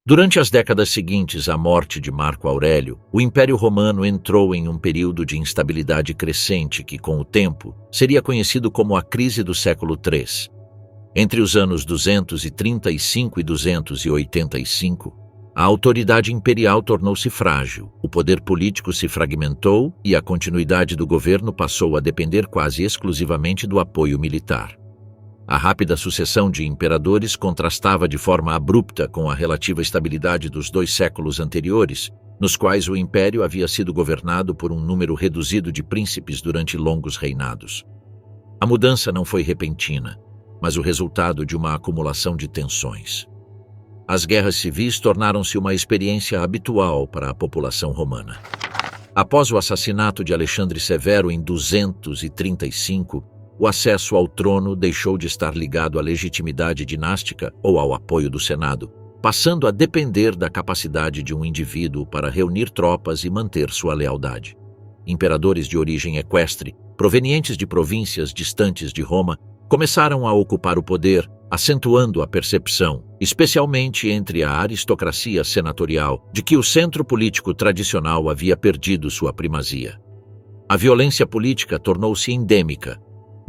Durante as décadas seguintes à morte de Marco Aurélio, o Império Romano entrou em um período de instabilidade crescente que, com o tempo, seria conhecido como a crise do século III. Entre os anos 235 e 285, a autoridade imperial tornou-se frágil, o poder político se fragmentou e a continuidade do governo passou a depender quase exclusivamente do apoio militar. A rápida sucessão de imperadores contrastava de forma abrupta com a relativa estabilidade dos 2 séculos anteriores, nos quais o império havia sido governado por um número reduzido de príncipes durante longos reinados. A mudança não foi repentina, mas o resultado de uma acumulação de tensões. As guerras civis tornaram-se uma experiência habitual para a população romana. Após o assassinato de Alexandre Severo em 235, o acesso ao trono deixou de estar ligado à legitimidade dinástica ou ao apoio do Senado, passando a depender da capacidade de um indivíduo para reunir tropas e manter sua lealdade. Imperadores de origem equestre, provenientes de províncias distantes de Roma, começaram a ocupar o poder, acentuando a percepção, especialmente entre a aristocracia senatorial, de que o centro político tradicional havia perdido sua primazia. A violência política tornou-se endêmica.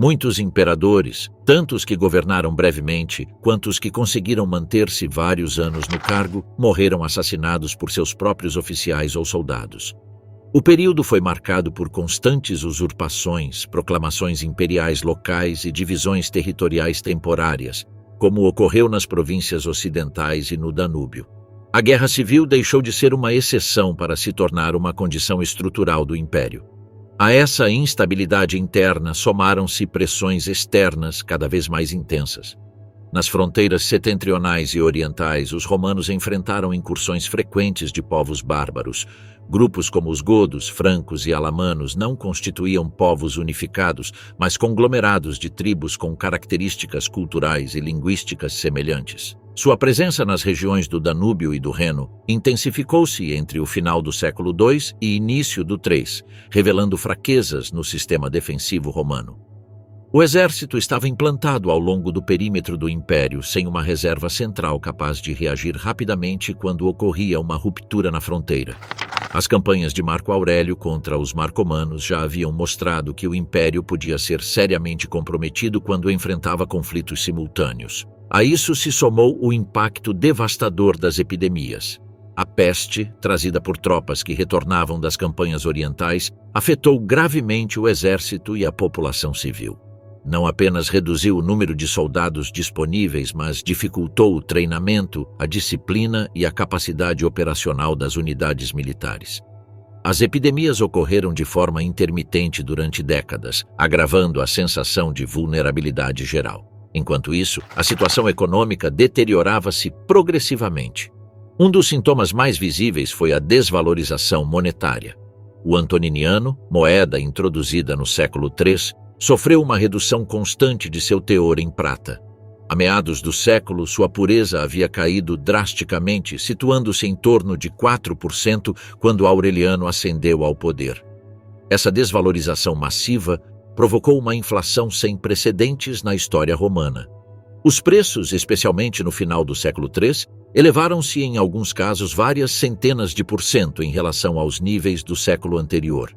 Muitos imperadores, tanto os que governaram brevemente quanto os que conseguiram manter-se vários anos no cargo, morreram assassinados por seus próprios oficiais ou soldados. O período foi marcado por constantes usurpações, proclamações imperiais locais e divisões territoriais temporárias, como ocorreu nas províncias ocidentais e no Danúbio. A guerra civil deixou de ser uma exceção para se tornar uma condição estrutural do império. A essa instabilidade interna somaram-se pressões externas cada vez mais intensas. Nas fronteiras setentrionais e orientais, os romanos enfrentaram incursões frequentes de povos bárbaros. Grupos como os godos, francos e alamanos não constituíam povos unificados, mas conglomerados de tribos com características culturais e linguísticas semelhantes. Sua presença nas regiões do Danúbio e do Reno intensificou-se entre o final do século II e início do III, revelando fraquezas no sistema defensivo romano. O exército estava implantado ao longo do perímetro do império, sem uma reserva central capaz de reagir rapidamente quando ocorria uma ruptura na fronteira. As campanhas de Marco Aurélio contra os marcomanos já haviam mostrado que o império podia ser seriamente comprometido quando enfrentava conflitos simultâneos. A isso se somou o impacto devastador das epidemias. A peste, trazida por tropas que retornavam das campanhas orientais, afetou gravemente o exército e a população civil. Não apenas reduziu o número de soldados disponíveis, mas dificultou o treinamento, a disciplina e a capacidade operacional das unidades militares. As epidemias ocorreram de forma intermitente durante décadas, agravando a sensação de vulnerabilidade geral. Enquanto isso, a situação econômica deteriorava-se progressivamente. Um dos sintomas mais visíveis foi a desvalorização monetária. O antoniniano, moeda introduzida no século III, sofreu uma redução constante de seu teor em prata. A meados do século, sua pureza havia caído drasticamente, situando-se em torno de 4% quando Aureliano ascendeu ao poder. Essa desvalorização massiva provocou uma inflação sem precedentes na história romana. Os preços, especialmente no final do século III, elevaram-se em alguns casos várias centenas de por cento em relação aos níveis do século anterior.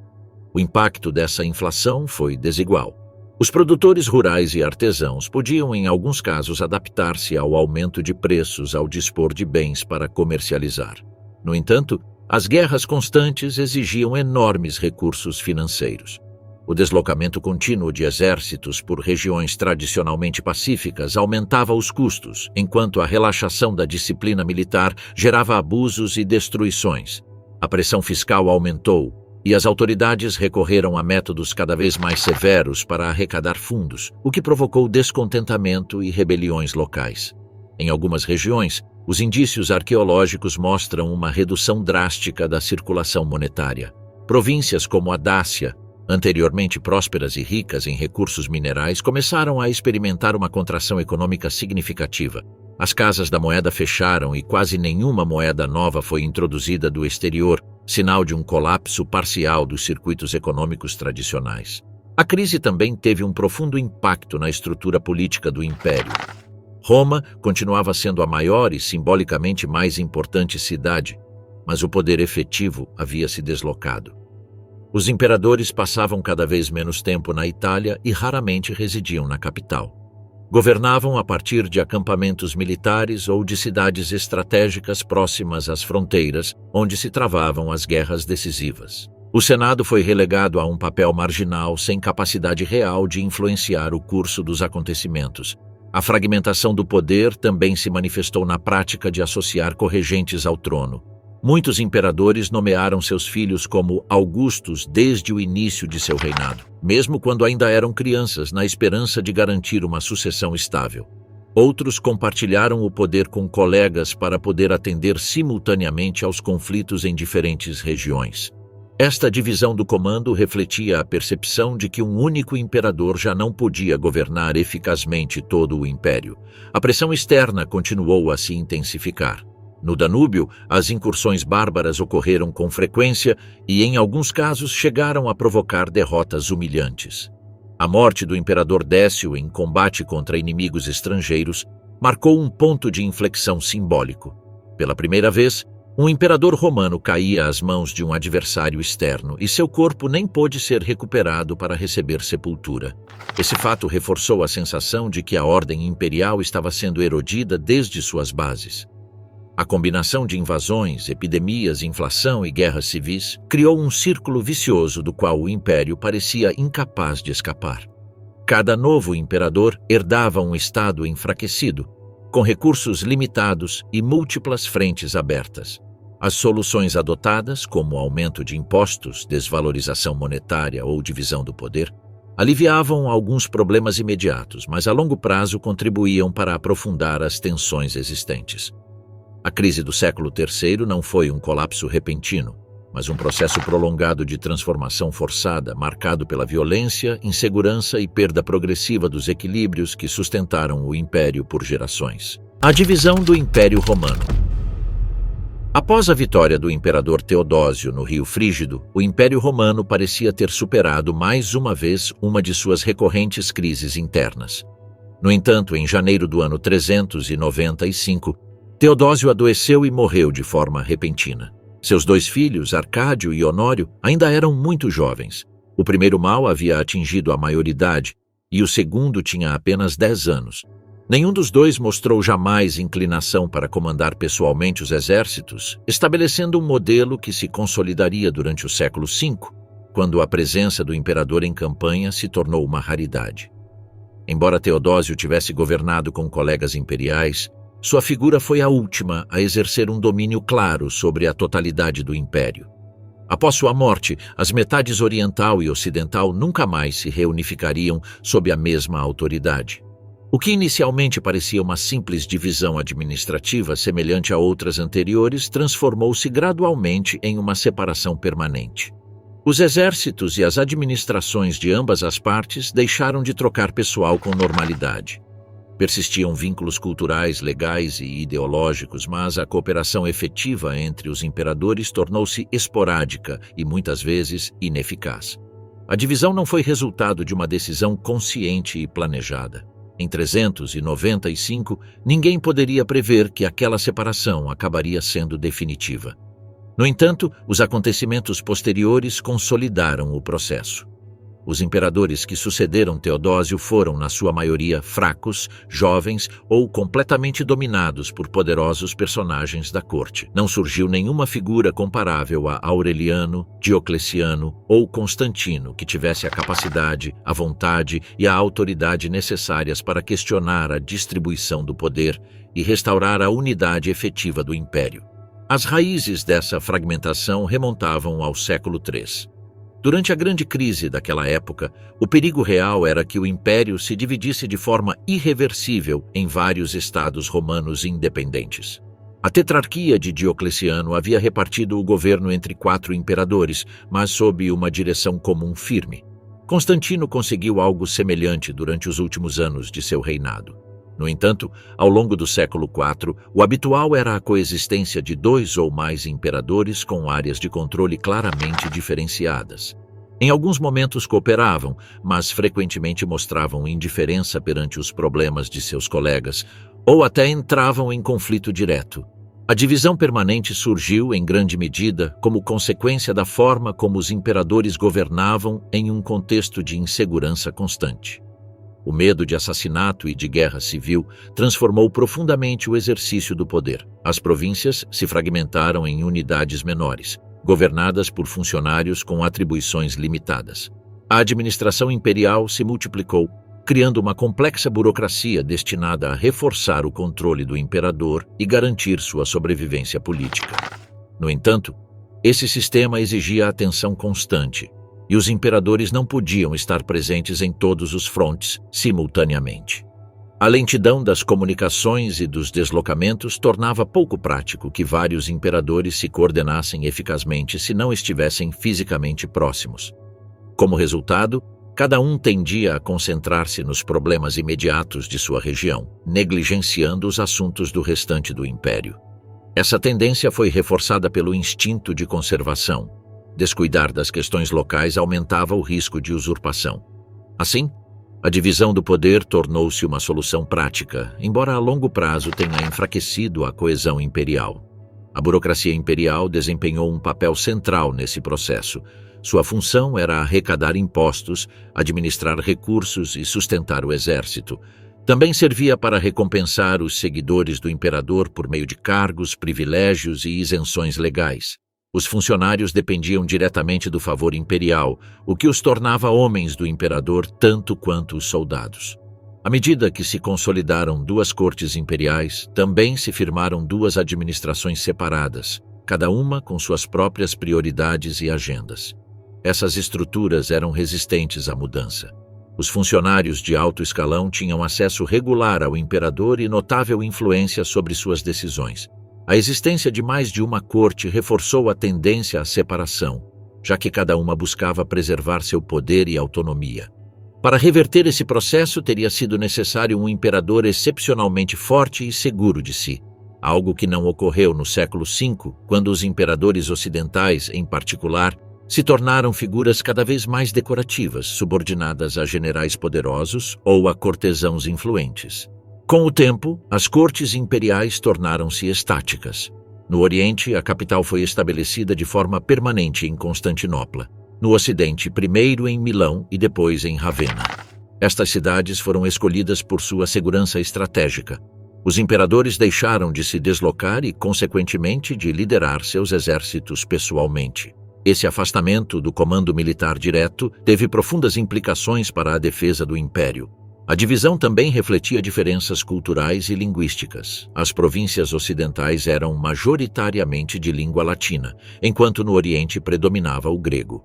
O impacto dessa inflação foi desigual. Os produtores rurais e artesãos podiam, em alguns casos, adaptar-se ao aumento de preços ao dispor de bens para comercializar. No entanto, as guerras constantes exigiam enormes recursos financeiros. O deslocamento contínuo de exércitos por regiões tradicionalmente pacíficas aumentava os custos, enquanto a relaxação da disciplina militar gerava abusos e destruições. A pressão fiscal aumentou e as autoridades recorreram a métodos cada vez mais severos para arrecadar fundos, o que provocou descontentamento e rebeliões locais. Em algumas regiões, os indícios arqueológicos mostram uma redução drástica da circulação monetária. Províncias como a Dácia, anteriormente prósperas e ricas em recursos minerais, começaram a experimentar uma contração econômica significativa. As casas da moeda fecharam e quase nenhuma moeda nova foi introduzida do exterior, sinal de um colapso parcial dos circuitos econômicos tradicionais. A crise também teve um profundo impacto na estrutura política do império. Roma continuava sendo a maior e simbolicamente mais importante cidade, mas o poder efetivo havia se deslocado. Os imperadores passavam cada vez menos tempo na Itália e raramente residiam na capital. Governavam a partir de acampamentos militares ou de cidades estratégicas próximas às fronteiras, onde se travavam as guerras decisivas. O Senado foi relegado a um papel marginal sem capacidade real de influenciar o curso dos acontecimentos. A fragmentação do poder também se manifestou na prática de associar corregentes ao trono. Muitos imperadores nomearam seus filhos como Augustos desde o início de seu reinado, mesmo quando ainda eram crianças, na esperança de garantir uma sucessão estável. Outros compartilharam o poder com colegas para poder atender simultaneamente aos conflitos em diferentes regiões. Esta divisão do comando refletia a percepção de que um único imperador já não podia governar eficazmente todo o império. A pressão externa continuou a se intensificar. No Danúbio, as incursões bárbaras ocorreram com frequência e, em alguns casos, chegaram a provocar derrotas humilhantes. A morte do imperador Décio em combate contra inimigos estrangeiros marcou um ponto de inflexão simbólico. Pela primeira vez, um imperador romano caía às mãos de um adversário externo e seu corpo nem pôde ser recuperado para receber sepultura. Esse fato reforçou a sensação de que a ordem imperial estava sendo erodida desde suas bases. A combinação de invasões, epidemias, inflação e guerras civis criou um círculo vicioso do qual o império parecia incapaz de escapar. Cada novo imperador herdava um estado enfraquecido, com recursos limitados e múltiplas frentes abertas. As soluções adotadas, como aumento de impostos, desvalorização monetária ou divisão do poder, aliviavam alguns problemas imediatos, mas a longo prazo contribuíam para aprofundar as tensões existentes. A crise do século III não foi um colapso repentino, mas um processo prolongado de transformação forçada, marcado pela violência, insegurança e perda progressiva dos equilíbrios que sustentaram o império por gerações. A divisão do Império Romano. Após a vitória do imperador Teodósio no Rio Frígido, o Império Romano parecia ter superado mais uma vez uma de suas recorrentes crises internas. No entanto, em janeiro do ano 395, Teodósio adoeceu e morreu de forma repentina. Seus dois filhos, Arcádio e Honório, ainda eram muito jovens. O primeiro mal havia atingido a maioridade e o segundo tinha apenas 10 anos. Nenhum dos dois mostrou jamais inclinação para comandar pessoalmente os exércitos, estabelecendo um modelo que se consolidaria durante o século V, quando a presença do imperador em campanha se tornou uma raridade. Embora Teodósio tivesse governado com colegas imperiais, sua figura foi a última a exercer um domínio claro sobre a totalidade do império. Após sua morte, as metades oriental e ocidental nunca mais se reunificariam sob a mesma autoridade. O que inicialmente parecia uma simples divisão administrativa semelhante a outras anteriores transformou-se gradualmente em uma separação permanente. Os exércitos e as administrações de ambas as partes deixaram de trocar pessoal com normalidade. Persistiam vínculos culturais, legais e ideológicos, mas a cooperação efetiva entre os imperadores tornou-se esporádica e muitas vezes ineficaz. A divisão não foi resultado de uma decisão consciente e planejada. Em 395, ninguém poderia prever que aquela separação acabaria sendo definitiva. No entanto, os acontecimentos posteriores consolidaram o processo. Os imperadores que sucederam Teodósio foram, na sua maioria, fracos, jovens ou completamente dominados por poderosos personagens da corte. Não surgiu nenhuma figura comparável a Aureliano, Diocleciano ou Constantino que tivesse a capacidade, a vontade e a autoridade necessárias para questionar a distribuição do poder e restaurar a unidade efetiva do império. As raízes dessa fragmentação remontavam ao século III. Durante a grande crise daquela época, o perigo real era que o império se dividisse de forma irreversível em vários estados romanos independentes. A tetrarquia de Diocleciano havia repartido o governo entre 4 imperadores, mas sob uma direção comum firme. Constantino conseguiu algo semelhante durante os últimos anos de seu reinado. No entanto, ao longo do século IV, o habitual era a coexistência de 2 ou mais imperadores com áreas de controle claramente diferenciadas. Em alguns momentos cooperavam, mas frequentemente mostravam indiferença perante os problemas de seus colegas, ou até entravam em conflito direto. A divisão permanente surgiu, em grande medida, como consequência da forma como os imperadores governavam em um contexto de insegurança constante. O medo de assassinato e de guerra civil transformou profundamente o exercício do poder. As províncias se fragmentaram em unidades menores, governadas por funcionários com atribuições limitadas. A administração imperial se multiplicou, criando uma complexa burocracia destinada a reforçar o controle do imperador e garantir sua sobrevivência política. No entanto, esse sistema exigia atenção constante, e os imperadores não podiam estar presentes em todos os frontes simultaneamente. A lentidão das comunicações e dos deslocamentos tornava pouco prático que vários imperadores se coordenassem eficazmente se não estivessem fisicamente próximos. Como resultado, cada um tendia a concentrar-se nos problemas imediatos de sua região, negligenciando os assuntos do restante do império. Essa tendência foi reforçada pelo instinto de conservação. Descuidar das questões locais aumentava o risco de usurpação. Assim, a divisão do poder tornou-se uma solução prática, embora a longo prazo tenha enfraquecido a coesão imperial. A burocracia imperial desempenhou um papel central nesse processo. Sua função era arrecadar impostos, administrar recursos e sustentar o exército. Também servia para recompensar os seguidores do imperador por meio de cargos, privilégios e isenções legais. Os funcionários dependiam diretamente do favor imperial, o que os tornava homens do imperador tanto quanto os soldados. À medida que se consolidaram duas cortes imperiais, também se firmaram duas administrações separadas, cada uma com suas próprias prioridades e agendas. Essas estruturas eram resistentes à mudança. Os funcionários de alto escalão tinham acesso regular ao imperador e notável influência sobre suas decisões. A existência de mais de uma corte reforçou a tendência à separação, já que cada uma buscava preservar seu poder e autonomia. Para reverter esse processo, teria sido necessário um imperador excepcionalmente forte e seguro de si, algo que não ocorreu no século V, quando os imperadores ocidentais, em particular, se tornaram figuras cada vez mais decorativas, subordinadas a generais poderosos ou a cortesãos influentes. Com o tempo, as cortes imperiais tornaram-se estáticas. No Oriente, a capital foi estabelecida de forma permanente em Constantinopla. No Ocidente, primeiro em Milão e depois em Ravenna. Estas cidades foram escolhidas por sua segurança estratégica. Os imperadores deixaram de se deslocar e, consequentemente, de liderar seus exércitos pessoalmente. Esse afastamento do comando militar direto teve profundas implicações para a defesa do império. A divisão também refletia diferenças culturais e linguísticas. As províncias ocidentais eram majoritariamente de língua latina, enquanto no Oriente predominava o grego.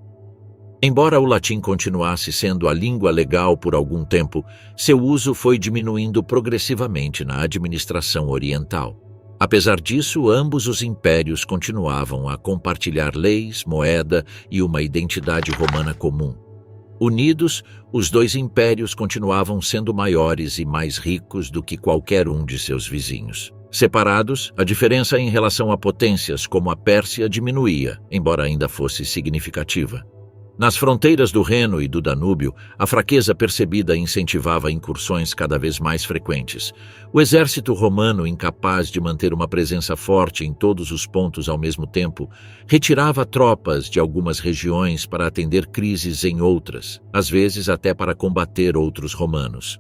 Embora o latim continuasse sendo a língua legal por algum tempo, seu uso foi diminuindo progressivamente na administração oriental. Apesar disso, ambos os impérios continuavam a compartilhar leis, moeda e uma identidade romana comum. Unidos, os dois impérios continuavam sendo maiores e mais ricos do que qualquer um de seus vizinhos. Separados, a diferença em relação a potências como a Pérsia diminuía, embora ainda fosse significativa. Nas fronteiras do Reno e do Danúbio, a fraqueza percebida incentivava incursões cada vez mais frequentes. O exército romano, incapaz de manter uma presença forte em todos os pontos ao mesmo tempo, retirava tropas de algumas regiões para atender crises em outras, às vezes até para combater outros romanos.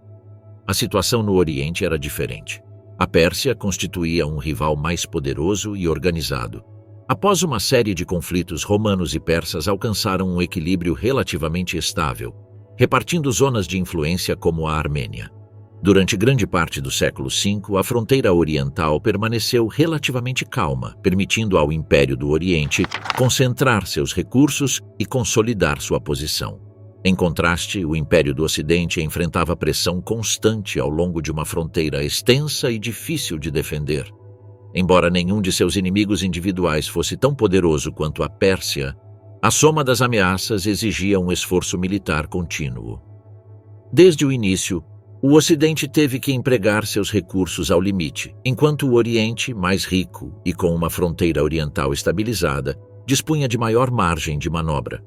A situação no Oriente era diferente. A Pérsia constituía um rival mais poderoso e organizado. Após uma série de conflitos, romanos e persas alcançaram um equilíbrio relativamente estável, repartindo zonas de influência como a Armênia. Durante grande parte do século V, a fronteira oriental permaneceu relativamente calma, permitindo ao Império do Oriente concentrar seus recursos e consolidar sua posição. Em contraste, o Império do Ocidente enfrentava pressão constante ao longo de uma fronteira extensa e difícil de defender. Embora nenhum de seus inimigos individuais fosse tão poderoso quanto a Pérsia, a soma das ameaças exigia um esforço militar contínuo. Desde o início, o Ocidente teve que empregar seus recursos ao limite, enquanto o Oriente, mais rico e com uma fronteira oriental estabilizada, dispunha de maior margem de manobra.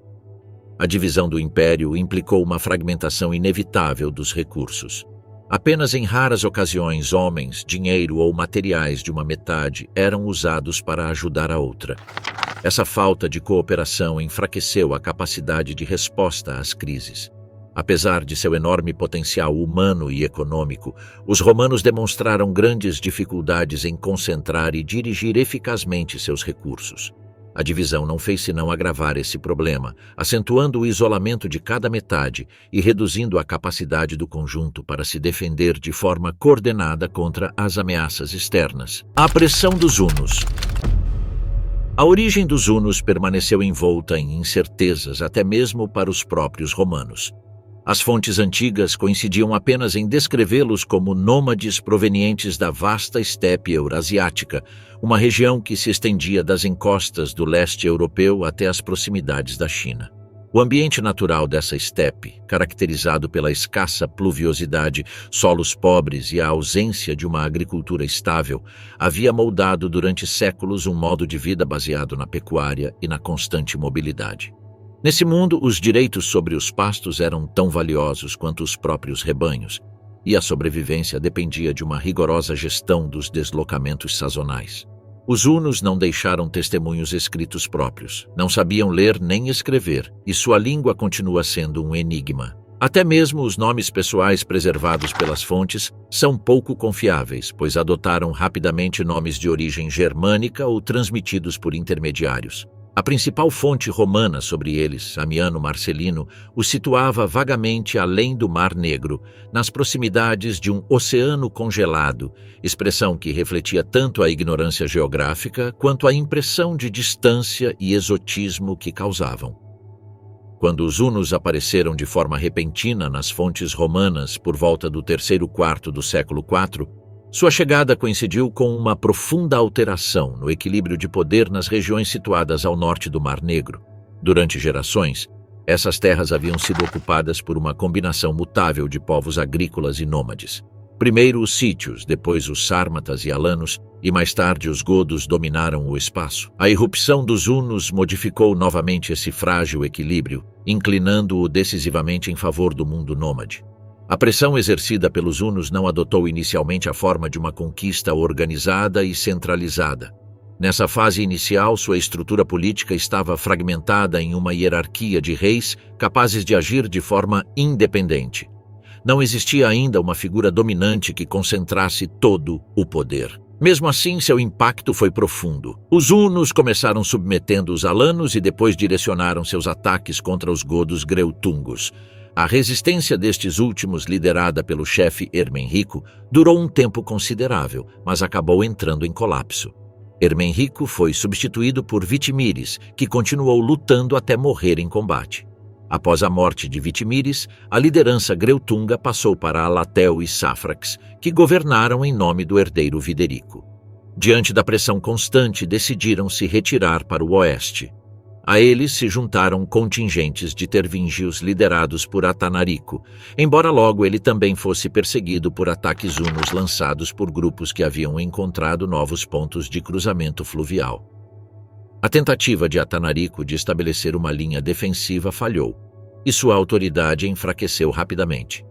A divisão do império implicou uma fragmentação inevitável dos recursos. Apenas em raras ocasiões, homens, dinheiro ou materiais de uma metade eram usados para ajudar a outra. Essa falta de cooperação enfraqueceu a capacidade de resposta às crises. Apesar de seu enorme potencial humano e econômico, os romanos demonstraram grandes dificuldades em concentrar e dirigir eficazmente seus recursos. A divisão não fez senão agravar esse problema, acentuando o isolamento de cada metade e reduzindo a capacidade do conjunto para se defender de forma coordenada contra as ameaças externas. A pressão dos hunos. A origem dos hunos permaneceu envolta em incertezas até mesmo para os próprios romanos. As fontes antigas coincidiam apenas em descrevê-los como nômades provenientes da vasta estepe eurasiática, uma região que se estendia das encostas do leste europeu até as proximidades da China. O ambiente natural dessa estepe, caracterizado pela escassa pluviosidade, solos pobres e a ausência de uma agricultura estável, havia moldado durante séculos um modo de vida baseado na pecuária e na constante mobilidade. Nesse mundo, os direitos sobre os pastos eram tão valiosos quanto os próprios rebanhos, e a sobrevivência dependia de uma rigorosa gestão dos deslocamentos sazonais. Os hunos não deixaram testemunhos escritos próprios, não sabiam ler nem escrever, e sua língua continua sendo um enigma. Até mesmo os nomes pessoais preservados pelas fontes são pouco confiáveis, pois adotaram rapidamente nomes de origem germânica ou transmitidos por intermediários. A principal fonte romana sobre eles, Amiano Marcelino, os situava vagamente além do Mar Negro, nas proximidades de um oceano congelado, expressão que refletia tanto a ignorância geográfica quanto a impressão de distância e exotismo que causavam. Quando os hunos apareceram de forma repentina nas fontes romanas por volta do terceiro quarto do século IV, sua chegada coincidiu com uma profunda alteração no equilíbrio de poder nas regiões situadas ao norte do Mar Negro. Durante gerações, essas terras haviam sido ocupadas por uma combinação mutável de povos agrícolas e nômades. Primeiro os sítios, depois os sármatas e alanos, e mais tarde os godos dominaram o espaço. A irrupção dos hunos modificou novamente esse frágil equilíbrio, inclinando-o decisivamente em favor do mundo nômade. A pressão exercida pelos hunos não adotou inicialmente a forma de uma conquista organizada e centralizada. Nessa fase inicial, sua estrutura política estava fragmentada em uma hierarquia de reis capazes de agir de forma independente. Não existia ainda uma figura dominante que concentrasse todo o poder. Mesmo assim, seu impacto foi profundo. Os hunos começaram submetendo os alanos e depois direcionaram seus ataques contra os godos greutungos. A resistência destes últimos, liderada pelo chefe Hermenrico, durou um tempo considerável, mas acabou entrando em colapso. Hermenrico foi substituído por Vitimíris, que continuou lutando até morrer em combate. Após a morte de Vitimíris, a liderança greutunga passou para Alatel e Sáfrax, que governaram em nome do herdeiro Viderico. Diante da pressão constante, decidiram se retirar para o oeste. A eles se juntaram contingentes de tervíngios liderados por Atanarico, embora logo ele também fosse perseguido por ataques hunos lançados por grupos que haviam encontrado novos pontos de cruzamento fluvial. A tentativa de Atanarico de estabelecer uma linha defensiva falhou, e sua autoridade enfraqueceu rapidamente.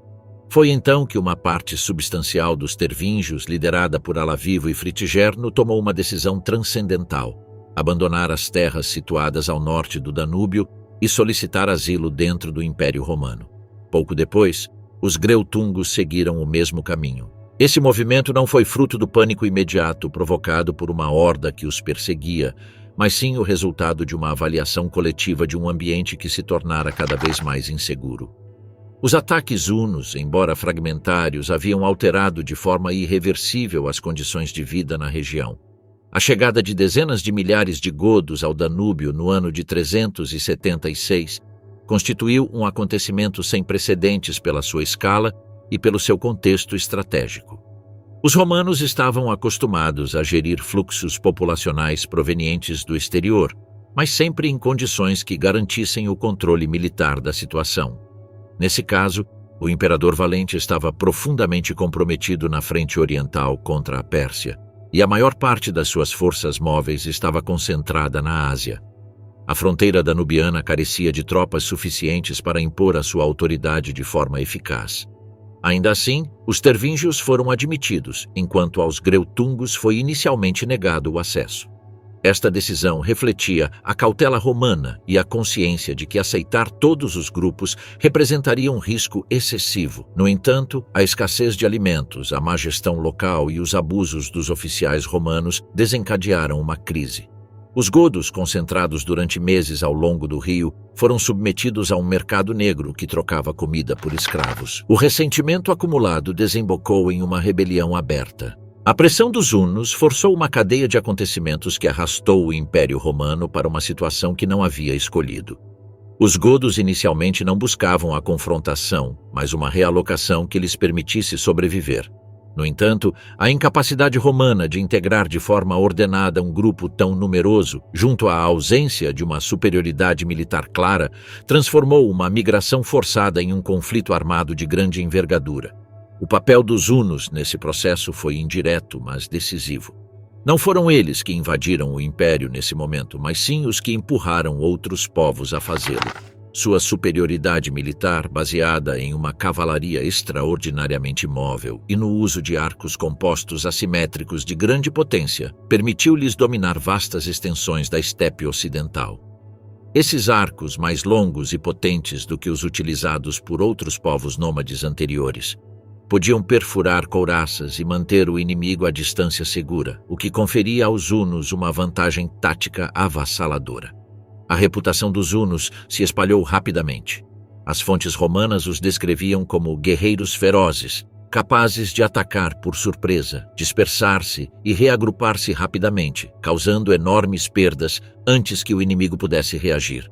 Foi então que uma parte substancial dos tervíngios, liderada por Alavivo e Fritigerno, tomou uma decisão transcendental: abandonar as terras situadas ao norte do Danúbio e solicitar asilo dentro do Império Romano. Pouco depois, os greutungos seguiram o mesmo caminho. Esse movimento não foi fruto do pânico imediato provocado por uma horda que os perseguia, mas sim o resultado de uma avaliação coletiva de um ambiente que se tornara cada vez mais inseguro. Os ataques hunos, embora fragmentários, haviam alterado de forma irreversível as condições de vida na região. A chegada de dezenas de milhares de godos ao Danúbio no ano de 376 constituiu um acontecimento sem precedentes pela sua escala e pelo seu contexto estratégico. Os romanos estavam acostumados a gerir fluxos populacionais provenientes do exterior, mas sempre em condições que garantissem o controle militar da situação. Nesse caso, o imperador Valente estava profundamente comprometido na frente oriental contra a Pérsia, e a maior parte das suas forças móveis estava concentrada na Ásia. A fronteira danubiana carecia de tropas suficientes para impor a sua autoridade de forma eficaz. Ainda assim, os tervíngios foram admitidos, enquanto aos greutungos foi inicialmente negado o acesso. Esta decisão refletia a cautela romana e a consciência de que aceitar todos os grupos representaria um risco excessivo. No entanto, a escassez de alimentos, a má gestão local e os abusos dos oficiais romanos desencadearam uma crise. Os godos, concentrados durante meses ao longo do rio, foram submetidos a um mercado negro que trocava comida por escravos. O ressentimento acumulado desembocou em uma rebelião aberta. A pressão dos hunos forçou uma cadeia de acontecimentos que arrastou o Império Romano para uma situação que não havia escolhido. Os godos inicialmente não buscavam a confrontação, mas uma realocação que lhes permitisse sobreviver. No entanto, a incapacidade romana de integrar de forma ordenada um grupo tão numeroso, junto à ausência de uma superioridade militar clara, transformou uma migração forçada em um conflito armado de grande envergadura. O papel dos hunos nesse processo foi indireto, mas decisivo. Não foram eles que invadiram o império nesse momento, mas sim os que empurraram outros povos a fazê-lo. Sua superioridade militar, baseada em uma cavalaria extraordinariamente móvel e no uso de arcos compostos assimétricos de grande potência, permitiu-lhes dominar vastas extensões da estepe ocidental. Esses arcos, mais longos e potentes do que os utilizados por outros povos nômades anteriores, podiam perfurar couraças e manter o inimigo à distância segura, o que conferia aos hunos uma vantagem tática avassaladora. A reputação dos hunos se espalhou rapidamente. As fontes romanas os descreviam como guerreiros ferozes, capazes de atacar por surpresa, dispersar-se e reagrupar-se rapidamente, causando enormes perdas antes que o inimigo pudesse reagir.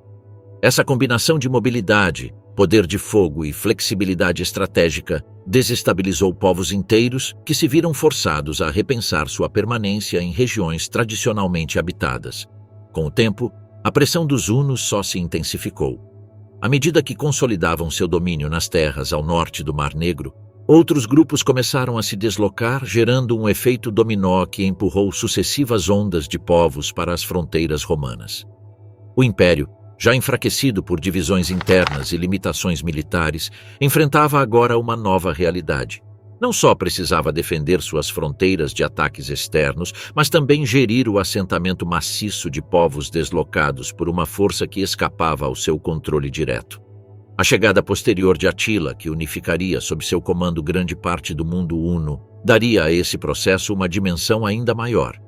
Essa combinação de mobilidade, poder de fogo e flexibilidade estratégica desestabilizou povos inteiros que se viram forçados a repensar sua permanência em regiões tradicionalmente habitadas. Com o tempo, a pressão dos hunos só se intensificou. À medida que consolidavam seu domínio nas terras ao norte do Mar Negro, outros grupos começaram a se deslocar, gerando um efeito dominó que empurrou sucessivas ondas de povos para as fronteiras romanas. O império, já enfraquecido por divisões internas e limitações militares, enfrentava agora uma nova realidade. Não só precisava defender suas fronteiras de ataques externos, mas também gerir o assentamento maciço de povos deslocados por uma força que escapava ao seu controle direto. A chegada posterior de Atila, que unificaria sob seu comando grande parte do mundo huno, daria a esse processo uma dimensão ainda maior.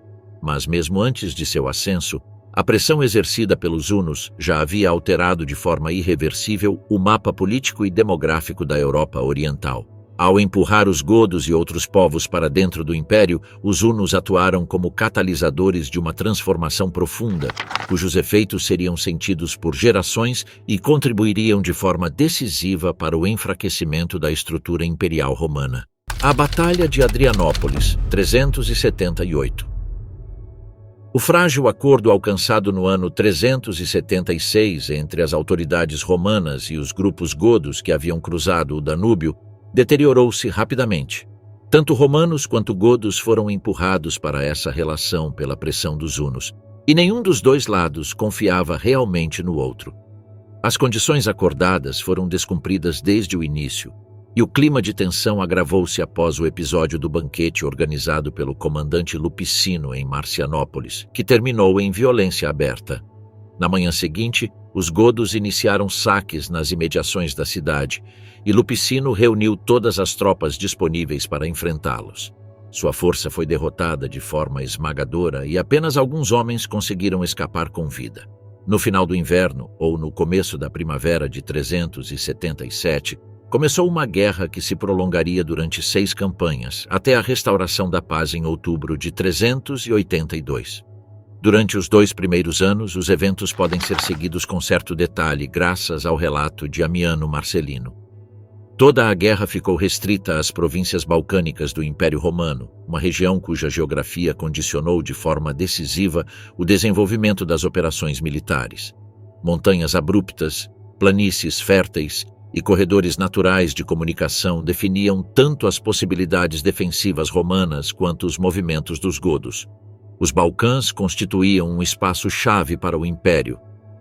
Mas mesmo antes de seu ascenso, a pressão exercida pelos hunos já havia alterado de forma irreversível o mapa político e demográfico da Europa Oriental. Ao empurrar os godos e outros povos para dentro do império, os hunos atuaram como catalisadores de uma transformação profunda, cujos efeitos seriam sentidos por gerações e contribuiriam de forma decisiva para o enfraquecimento da estrutura imperial romana. A Batalha de Adrianópolis, 378. O frágil acordo alcançado no ano 376 entre as autoridades romanas e os grupos godos que haviam cruzado o Danúbio deteriorou-se rapidamente. Tanto romanos quanto godos foram empurrados para essa relação pela pressão dos hunos, e nenhum dos dois lados confiava realmente no outro. As condições acordadas foram descumpridas desde o início, e o clima de tensão agravou-se após o episódio do banquete organizado pelo comandante Lupicino em Marcianópolis, que terminou em violência aberta. Na manhã seguinte, os godos iniciaram saques nas imediações da cidade, e Lupicino reuniu todas as tropas disponíveis para enfrentá-los. Sua força foi derrotada de forma esmagadora e apenas alguns homens conseguiram escapar com vida. No final do inverno, ou no começo da primavera de 377, começou uma guerra que se prolongaria durante 6 campanhas, até a restauração da paz em outubro de 382. Durante os 2 primeiros anos, os eventos podem ser seguidos com certo detalhe, graças ao relato de Amiano Marcelino. Toda a guerra ficou restrita às províncias balcânicas do Império Romano, uma região cuja geografia condicionou de forma decisiva o desenvolvimento das operações militares. Montanhas abruptas, planícies férteis e corredores naturais de comunicação definiam tanto as possibilidades defensivas romanas quanto os movimentos dos godos. Os Balcãs constituíam um espaço-chave para o Império.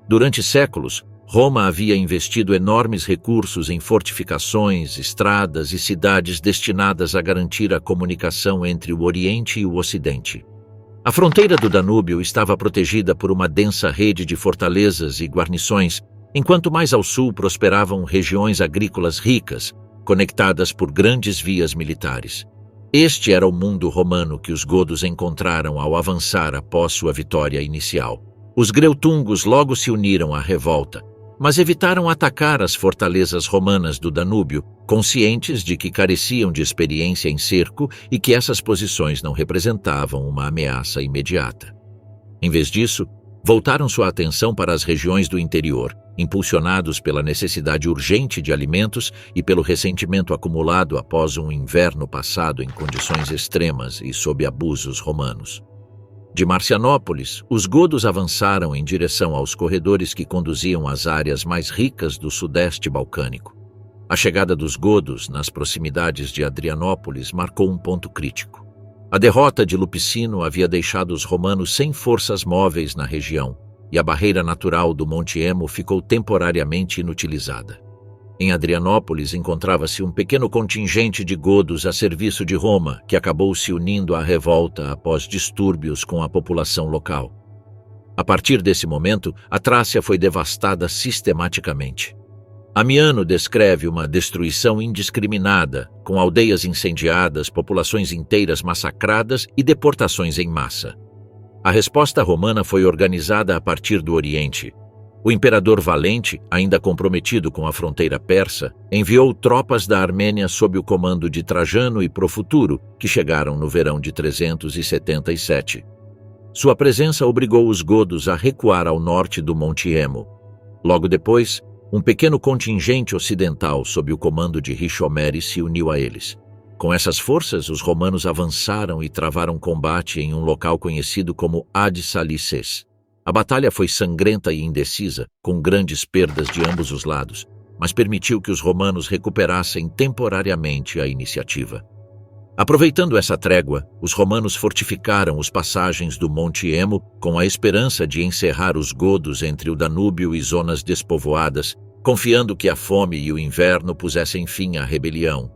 Durante séculos, Roma havia investido enormes recursos em fortificações, estradas e cidades destinadas a garantir a comunicação entre o Oriente e o Ocidente. A fronteira do Danúbio estava protegida por uma densa rede de fortalezas e guarnições, enquanto mais ao sul prosperavam regiões agrícolas ricas, conectadas por grandes vias militares. Este era o mundo romano que os godos encontraram ao avançar após sua vitória inicial. Os greutungos logo se uniram à revolta, mas evitaram atacar as fortalezas romanas do Danúbio, conscientes de que careciam de experiência em cerco e que essas posições não representavam uma ameaça imediata. Em vez disso, voltaram sua atenção para as regiões do interior, impulsionados pela necessidade urgente de alimentos e pelo ressentimento acumulado após um inverno passado em condições extremas e sob abusos romanos. De Marcianópolis, os godos avançaram em direção aos corredores que conduziam às áreas mais ricas do sudeste balcânico. A chegada dos godos nas proximidades de Adrianópolis marcou um ponto crítico. A derrota de Lupicino havia deixado os romanos sem forças móveis na região, e a barreira natural do Monte Emo ficou temporariamente inutilizada. Em Adrianópolis encontrava-se um pequeno contingente de godos a serviço de Roma, que acabou se unindo à revolta após distúrbios com a população local. A partir desse momento, a Trácia foi devastada sistematicamente. Amiano descreve uma destruição indiscriminada, com aldeias incendiadas, populações inteiras massacradas e deportações em massa. A resposta romana foi organizada a partir do Oriente. O imperador Valente, ainda comprometido com a fronteira persa, enviou tropas da Armênia sob o comando de Trajano e Profuturo, que chegaram no verão de 377. Sua presença obrigou os godos a recuar ao norte do Monte Emo. Logo depois, um pequeno contingente ocidental sob o comando de Richomeres se uniu a eles. Com essas forças, os romanos avançaram e travaram combate em um local conhecido como Ad Salices. A batalha foi sangrenta e indecisa, com grandes perdas de ambos os lados, mas permitiu que os romanos recuperassem temporariamente a iniciativa. Aproveitando essa trégua, os romanos fortificaram os passagens do Monte Emo com a esperança de encerrar os godos entre o Danúbio e zonas despovoadas, confiando que a fome e o inverno pusessem fim à rebelião.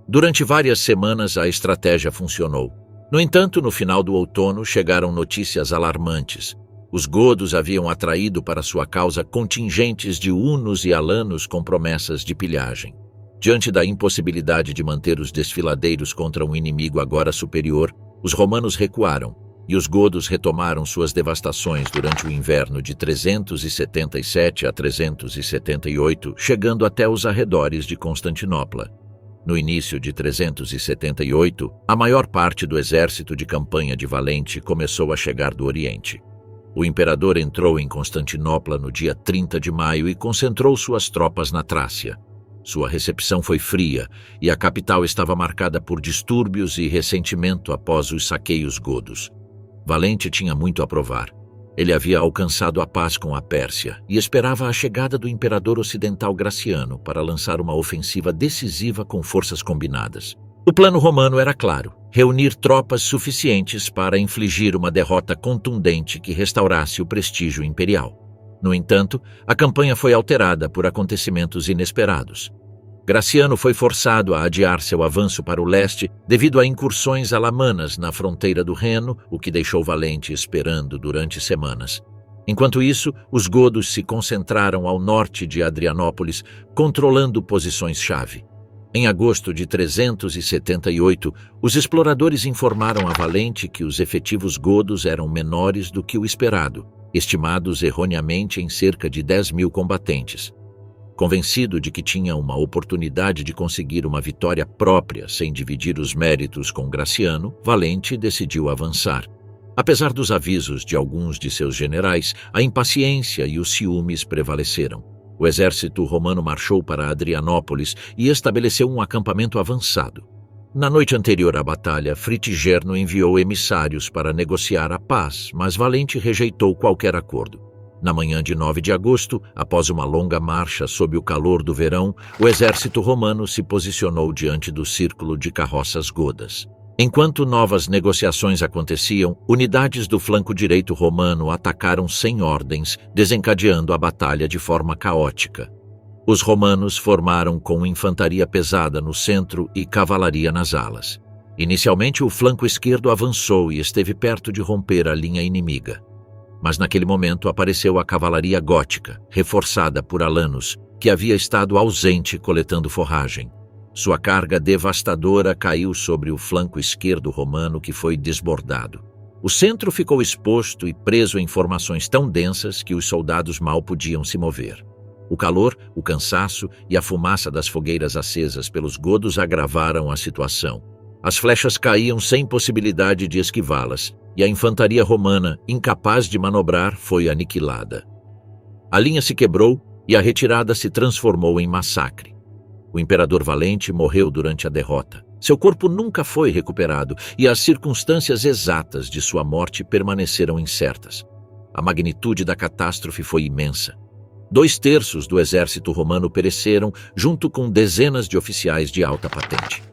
Durante várias semanas a estratégia funcionou. No entanto, no final do outono chegaram notícias alarmantes. Os godos haviam atraído para sua causa contingentes de hunos e alanos com promessas de pilhagem. Diante da impossibilidade de manter os desfiladeiros contra um inimigo agora superior, os romanos recuaram, e os godos retomaram suas devastações durante o inverno de 377 a 378, chegando até os arredores de Constantinopla. No início de 378, a maior parte do exército de campanha de Valente começou a chegar do Oriente. O imperador entrou em Constantinopla no dia 30 de maio e concentrou suas tropas na Trácia. Sua recepção foi fria e a capital estava marcada por distúrbios e ressentimento após os saqueios godos. Valente tinha muito a provar. Ele havia alcançado a paz com a Pérsia e esperava a chegada do imperador ocidental Graciano para lançar uma ofensiva decisiva com forças combinadas. O plano romano era claro: reunir tropas suficientes para infligir uma derrota contundente que restaurasse o prestígio imperial. No entanto, a campanha foi alterada por acontecimentos inesperados. Graciano foi forçado a adiar seu avanço para o leste devido a incursões alamanas na fronteira do Reno, o que deixou Valente esperando durante semanas. Enquanto isso, os godos se concentraram ao norte de Adrianópolis, controlando posições-chave. Em agosto de 378, os exploradores informaram a Valente que os efetivos godos eram menores do que o esperado, estimados erroneamente em cerca de 10.000 combatentes. Convencido de que tinha uma oportunidade de conseguir uma vitória própria sem dividir os méritos com Graciano, Valente decidiu avançar. Apesar dos avisos de alguns de seus generais, a impaciência e os ciúmes prevaleceram. O exército romano marchou para Adrianópolis e estabeleceu um acampamento avançado. Na noite anterior à batalha, Fritigerno enviou emissários para negociar a paz, mas Valente rejeitou qualquer acordo. Na manhã de 9 de agosto, após uma longa marcha sob o calor do verão, o exército romano se posicionou diante do círculo de carroças godas. Enquanto novas negociações aconteciam, unidades do flanco direito romano atacaram sem ordens, desencadeando a batalha de forma caótica. Os romanos formaram com infantaria pesada no centro e cavalaria nas alas. Inicialmente, o flanco esquerdo avançou e esteve perto de romper a linha inimiga. Mas naquele momento apareceu a cavalaria gótica, reforçada por alanos, que havia estado ausente coletando forragem. Sua carga devastadora caiu sobre o flanco esquerdo romano, que foi desbordado. O centro ficou exposto e preso em formações tão densas que os soldados mal podiam se mover. O calor, o cansaço e a fumaça das fogueiras acesas pelos godos agravaram a situação. As flechas caíam sem possibilidade de esquivá-las, e a infantaria romana, incapaz de manobrar, foi aniquilada. A linha se quebrou e a retirada se transformou em massacre. O imperador Valente morreu durante a derrota. Seu corpo nunca foi recuperado e as circunstâncias exatas de sua morte permaneceram incertas. A magnitude da catástrofe foi imensa. 2/3 do exército romano pereceram, junto com dezenas de oficiais de alta patente.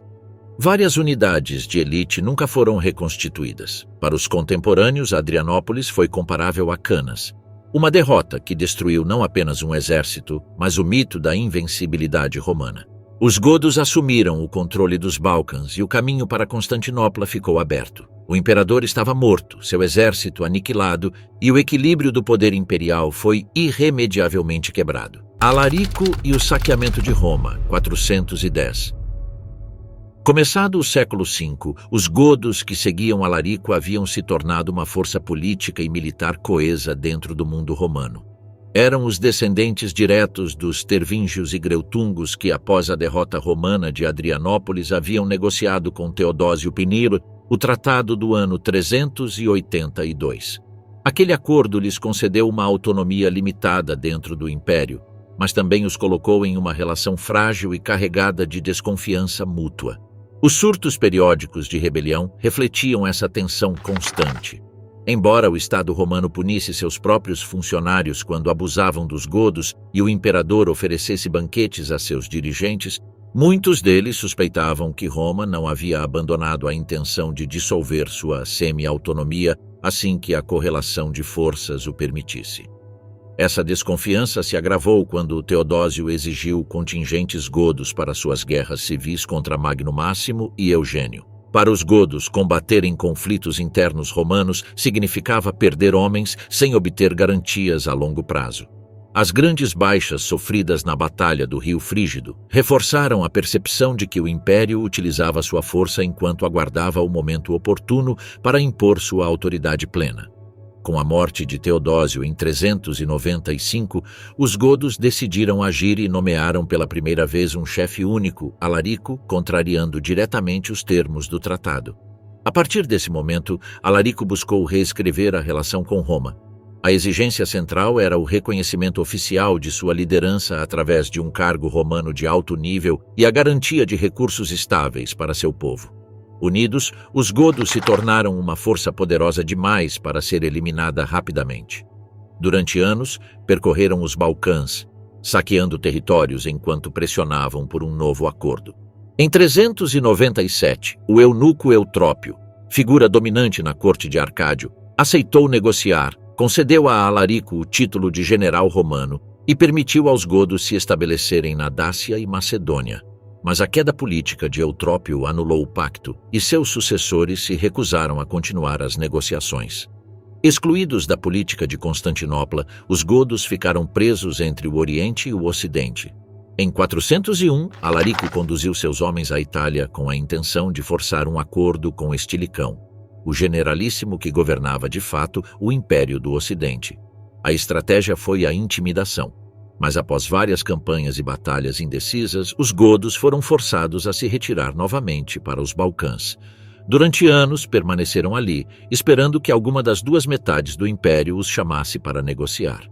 Várias unidades de elite nunca foram reconstituídas. Para os contemporâneos, Adrianópolis foi comparável a Canas. Uma derrota que destruiu não apenas um exército, mas o mito da invencibilidade romana. Os godos assumiram o controle dos Balcãs e o caminho para Constantinopla ficou aberto. O imperador estava morto, seu exército aniquilado e o equilíbrio do poder imperial foi irremediavelmente quebrado. Alarico e o saqueamento de Roma, 410. Começado o século V, os godos que seguiam Alarico haviam se tornado uma força política e militar coesa dentro do mundo romano. Eram os descendentes diretos dos tervíngios e greutungos que, após a derrota romana de Adrianópolis, haviam negociado com Teodósio Pinilo o tratado do ano 382. Aquele acordo lhes concedeu uma autonomia limitada dentro do império, mas também os colocou em uma relação frágil e carregada de desconfiança mútua. Os surtos periódicos de rebelião refletiam essa tensão constante. Embora o Estado romano punisse seus próprios funcionários quando abusavam dos godos e o imperador oferecesse banquetes a seus dirigentes, muitos deles suspeitavam que Roma não havia abandonado a intenção de dissolver sua semi-autonomia assim que a correlação de forças o permitisse. Essa desconfiança se agravou quando Teodósio exigiu contingentes godos para suas guerras civis contra Magno Máximo e Eugênio. Para os godos, combaterem conflitos internos romanos significava perder homens sem obter garantias a longo prazo. As grandes baixas sofridas na Batalha do Rio Frígido reforçaram a percepção de que o Império utilizava sua força enquanto aguardava o momento oportuno para impor sua autoridade plena. Com a morte de Teodósio em 395, os godos decidiram agir e nomearam pela primeira vez um chefe único, Alarico, contrariando diretamente os termos do tratado. A partir desse momento, Alarico buscou reescrever a relação com Roma. A exigência central era o reconhecimento oficial de sua liderança através de um cargo romano de alto nível e a garantia de recursos estáveis para seu povo. Unidos, os godos se tornaram uma força poderosa demais para ser eliminada rapidamente. Durante anos, percorreram os Balcãs, saqueando territórios enquanto pressionavam por um novo acordo. Em 397, o eunuco Eutrópio, figura dominante na corte de Arcádio, aceitou negociar, concedeu a Alarico o título de general romano e permitiu aos godos se estabelecerem na Dácia e Macedônia. Mas a queda política de Eutrópio anulou o pacto e seus sucessores se recusaram a continuar as negociações. Excluídos da política de Constantinopla, os godos ficaram presos entre o Oriente e o Ocidente. Em 401, Alarico conduziu seus homens à Itália com a intenção de forçar um acordo com Estilicão, o generalíssimo que governava de fato o Império do Ocidente. A estratégia foi a intimidação. Mas após várias campanhas e batalhas indecisas, os godos foram forçados a se retirar novamente para os Balcãs. Durante anos, permaneceram ali, esperando que alguma das duas metades do império os chamasse para negociar.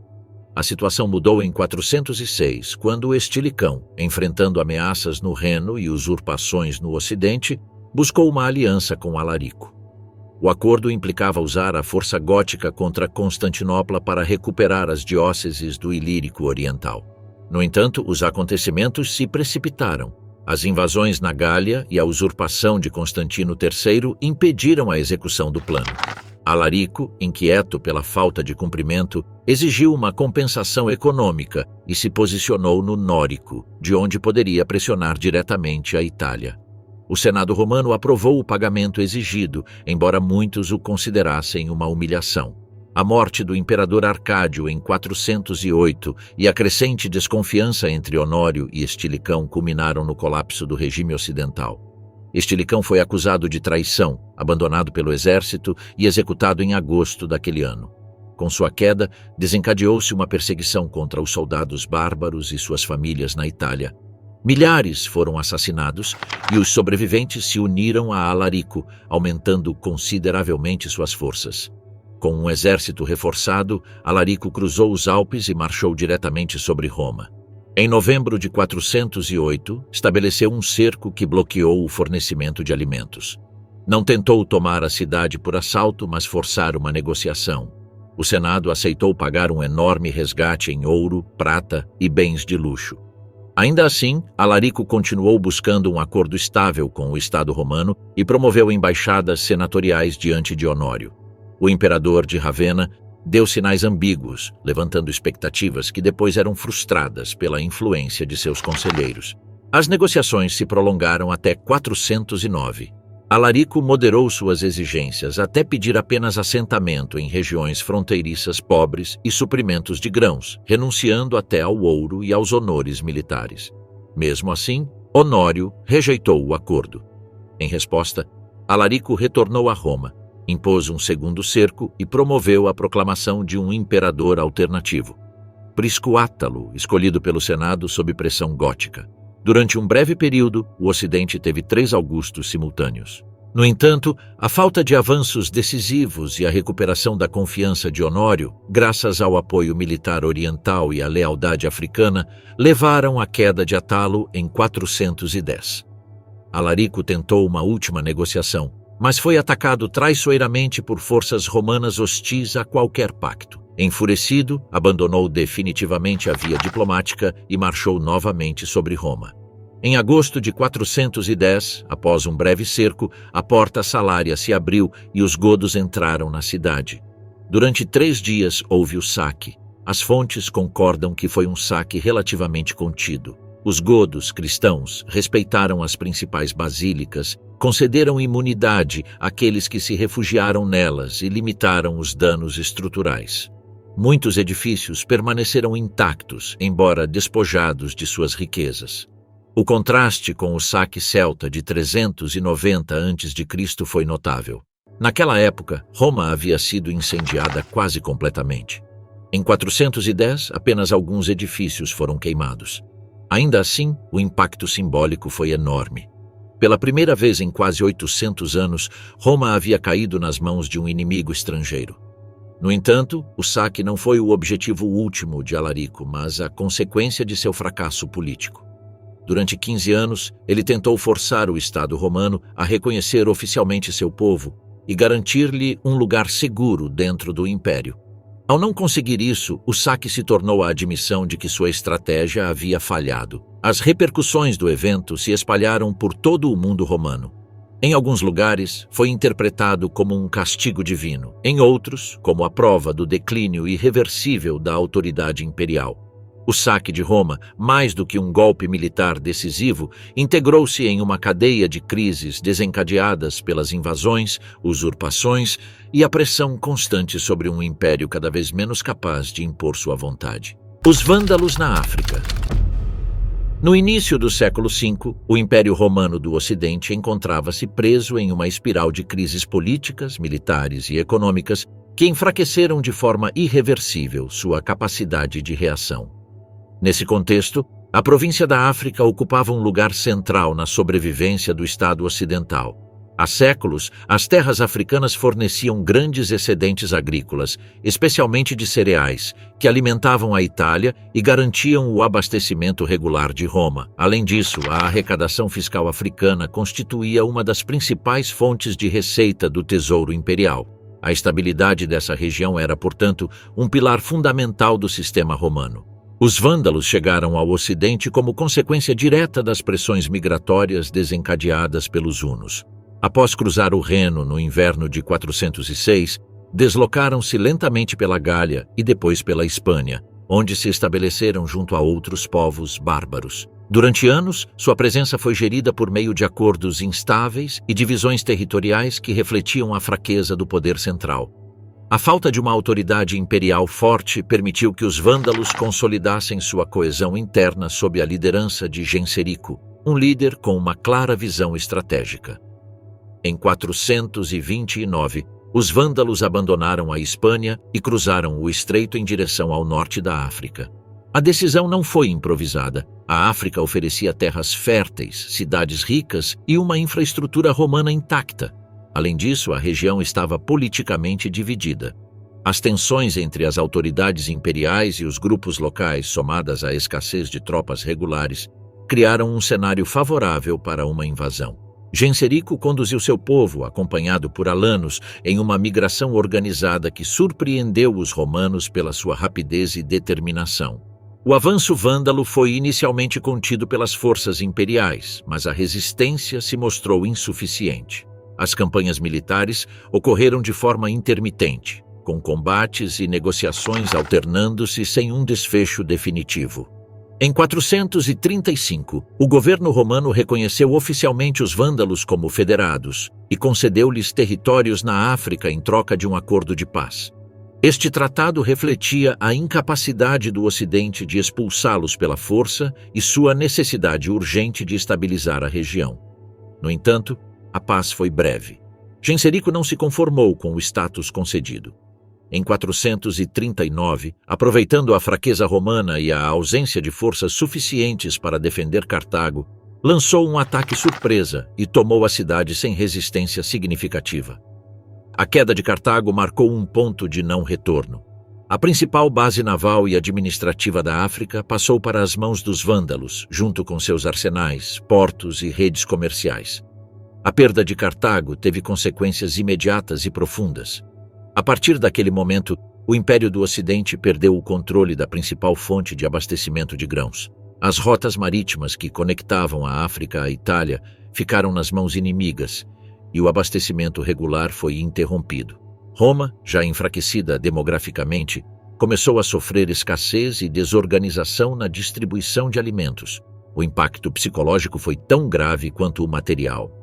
A situação mudou em 406, quando Estilicão, enfrentando ameaças no Reno e usurpações no Ocidente, buscou uma aliança com Alarico. O acordo implicava usar a força gótica contra Constantinopla para recuperar as dióceses do Ilírico Oriental. No entanto, os acontecimentos se precipitaram. As invasões na Gália e a usurpação de Constantino III impediram a execução do plano. Alarico, inquieto pela falta de cumprimento, exigiu uma compensação econômica e se posicionou no Nórico, de onde poderia pressionar diretamente a Itália. O Senado romano aprovou o pagamento exigido, embora muitos o considerassem uma humilhação. A morte do imperador Arcádio em 408 e a crescente desconfiança entre Honório e Estilicão culminaram no colapso do regime ocidental. Estilicão foi acusado de traição, abandonado pelo exército e executado em agosto daquele ano. Com sua queda, desencadeou-se uma perseguição contra os soldados bárbaros e suas famílias na Itália. Milhares foram assassinados e os sobreviventes se uniram a Alarico, aumentando consideravelmente suas forças. Com um exército reforçado, Alarico cruzou os Alpes e marchou diretamente sobre Roma. Em novembro de 408, estabeleceu um cerco que bloqueou o fornecimento de alimentos. Não tentou tomar a cidade por assalto, mas forçar uma negociação. O Senado aceitou pagar um enorme resgate em ouro, prata e bens de luxo. Ainda assim, Alarico continuou buscando um acordo estável com o Estado romano e promoveu embaixadas senatoriais diante de Honório. O imperador de Ravenna deu sinais ambíguos, levantando expectativas que depois eram frustradas pela influência de seus conselheiros. As negociações se prolongaram até 409. Alarico moderou suas exigências até pedir apenas assentamento em regiões fronteiriças pobres e suprimentos de grãos, renunciando até ao ouro e aos honores militares. Mesmo assim, Honório rejeitou o acordo. Em resposta, Alarico retornou a Roma, impôs um segundo cerco e promoveu a proclamação de um imperador alternativo, Prisco Átalo, escolhido pelo Senado sob pressão gótica. Durante um breve período, o Ocidente teve 3 Augustos simultâneos. No entanto, a falta de avanços decisivos e a recuperação da confiança de Honório, graças ao apoio militar oriental e à lealdade africana, levaram à queda de Átalo em 410. Alarico tentou uma última negociação, mas foi atacado traiçoeiramente por forças romanas hostis a qualquer pacto. Enfurecido, abandonou definitivamente a via diplomática e marchou novamente sobre Roma. Em agosto de 410, após um breve cerco, a porta Salária se abriu e os godos entraram na cidade. Durante 3 dias houve o saque. As fontes concordam que foi um saque relativamente contido. Os godos cristãos respeitaram as principais basílicas, concederam imunidade àqueles que se refugiaram nelas e limitaram os danos estruturais. Muitos edifícios permaneceram intactos, embora despojados de suas riquezas. O contraste com o saque celta de 390 a.C. foi notável. Naquela época, Roma havia sido incendiada quase completamente. Em 410, apenas alguns edifícios foram queimados. Ainda assim, o impacto simbólico foi enorme. Pela primeira vez em quase 800 anos, Roma havia caído nas mãos de um inimigo estrangeiro. No entanto, o saque não foi o objetivo último de Alarico, mas a consequência de seu fracasso político. Durante 15 anos, ele tentou forçar o Estado romano a reconhecer oficialmente seu povo e garantir-lhe um lugar seguro dentro do império. Ao não conseguir isso, o saque se tornou a admissão de que sua estratégia havia falhado. As repercussões do evento se espalharam por todo o mundo romano. Em alguns lugares, foi interpretado como um castigo divino, em outros, como a prova do declínio irreversível da autoridade imperial. O saque de Roma, mais do que um golpe militar decisivo, integrou-se em uma cadeia de crises desencadeadas pelas invasões, usurpações e a pressão constante sobre um império cada vez menos capaz de impor sua vontade. Os vândalos na África. No início do século V, o Império Romano do Ocidente encontrava-se preso em uma espiral de crises políticas, militares e econômicas que enfraqueceram de forma irreversível sua capacidade de reação. Nesse contexto, a província da África ocupava um lugar central na sobrevivência do Estado ocidental. Há séculos, as terras africanas forneciam grandes excedentes agrícolas, especialmente de cereais, que alimentavam a Itália e garantiam o abastecimento regular de Roma. Além disso, a arrecadação fiscal africana constituía uma das principais fontes de receita do tesouro imperial. A estabilidade dessa região era, portanto, um pilar fundamental do sistema romano. Os vândalos chegaram ao Ocidente como consequência direta das pressões migratórias desencadeadas pelos hunos. Após cruzar o Reno no inverno de 406, deslocaram-se lentamente pela Gália e depois pela Hispânia, onde se estabeleceram junto a outros povos bárbaros. Durante anos, sua presença foi gerida por meio de acordos instáveis e divisões territoriais que refletiam a fraqueza do poder central. A falta de uma autoridade imperial forte permitiu que os vândalos consolidassem sua coesão interna sob a liderança de Genserico, um líder com uma clara visão estratégica. Em 429, os vândalos abandonaram a Hispânia e cruzaram o estreito em direção ao norte da África. A decisão não foi improvisada. A África oferecia terras férteis, cidades ricas e uma infraestrutura romana intacta. Além disso, a região estava politicamente dividida. As tensões entre as autoridades imperiais e os grupos locais, somadas à escassez de tropas regulares, criaram um cenário favorável para uma invasão. Genserico conduziu seu povo, acompanhado por alanos, em uma migração organizada que surpreendeu os romanos pela sua rapidez e determinação. O avanço vândalo foi inicialmente contido pelas forças imperiais, mas a resistência se mostrou insuficiente. As campanhas militares ocorreram de forma intermitente, com combates e negociações alternando-se sem um desfecho definitivo. Em 435, o governo romano reconheceu oficialmente os vândalos como federados e concedeu-lhes territórios na África em troca de um acordo de paz. Este tratado refletia a incapacidade do Ocidente de expulsá-los pela força e sua necessidade urgente de estabilizar a região. No entanto, a paz foi breve. Genserico não se conformou com o status concedido. Em 439, aproveitando a fraqueza romana e a ausência de forças suficientes para defender Cartago, lançou um ataque surpresa e tomou a cidade sem resistência significativa. A queda de Cartago marcou um ponto de não retorno. A principal base naval e administrativa da África passou para as mãos dos vândalos, junto com seus arsenais, portos e redes comerciais. A perda de Cartago teve consequências imediatas e profundas. A partir daquele momento, o Império do Ocidente perdeu o controle da principal fonte de abastecimento de grãos. As rotas marítimas que conectavam a África à Itália ficaram nas mãos inimigas e o abastecimento regular foi interrompido. Roma, já enfraquecida demograficamente, começou a sofrer escassez e desorganização na distribuição de alimentos. O impacto psicológico foi tão grave quanto o material.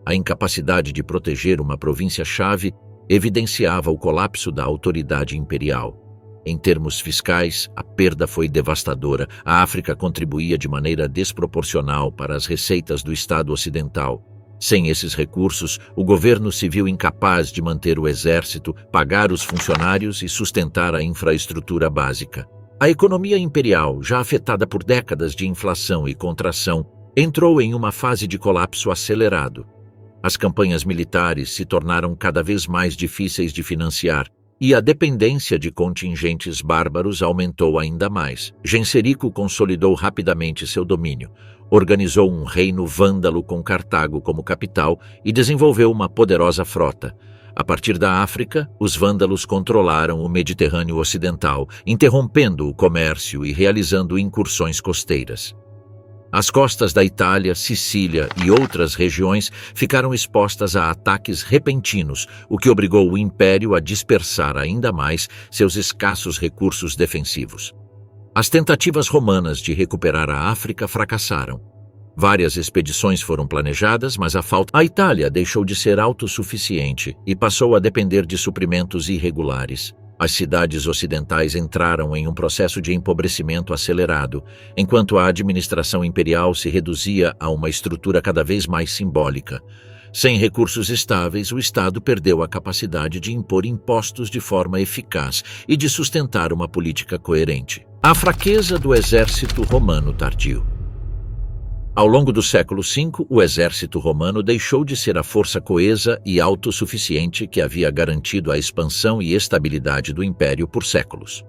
A incapacidade de proteger uma província-chave evidenciava o colapso da autoridade imperial. Em termos fiscais, a perda foi devastadora. A África contribuía de maneira desproporcional para as receitas do Estado ocidental. Sem esses recursos, o governo se viu incapaz de manter o exército, pagar os funcionários e sustentar a infraestrutura básica. A economia imperial, já afetada por décadas de inflação e contração, entrou em uma fase de colapso acelerado. As campanhas militares se tornaram cada vez mais difíceis de financiar e a dependência de contingentes bárbaros aumentou ainda mais. Genserico consolidou rapidamente seu domínio, organizou um reino vândalo com Cartago como capital e desenvolveu uma poderosa frota. A partir da África, os vândalos controlaram o Mediterrâneo Ocidental, interrompendo o comércio e realizando incursões costeiras. As costas da Itália, Sicília e outras regiões ficaram expostas a ataques repentinos, o que obrigou o Império a dispersar ainda mais seus escassos recursos defensivos. As tentativas romanas de recuperar a África fracassaram. Várias expedições foram planejadas, mas a Itália deixou de ser autossuficiente e passou a depender de suprimentos irregulares. As cidades ocidentais entraram em um processo de empobrecimento acelerado, enquanto a administração imperial se reduzia a uma estrutura cada vez mais simbólica. Sem recursos estáveis, o Estado perdeu a capacidade de impor impostos de forma eficaz e de sustentar uma política coerente. A fraqueza do exército romano tardio. Ao longo do século V, o exército romano deixou de ser a força coesa e autossuficiente que havia garantido a expansão e estabilidade do império por séculos.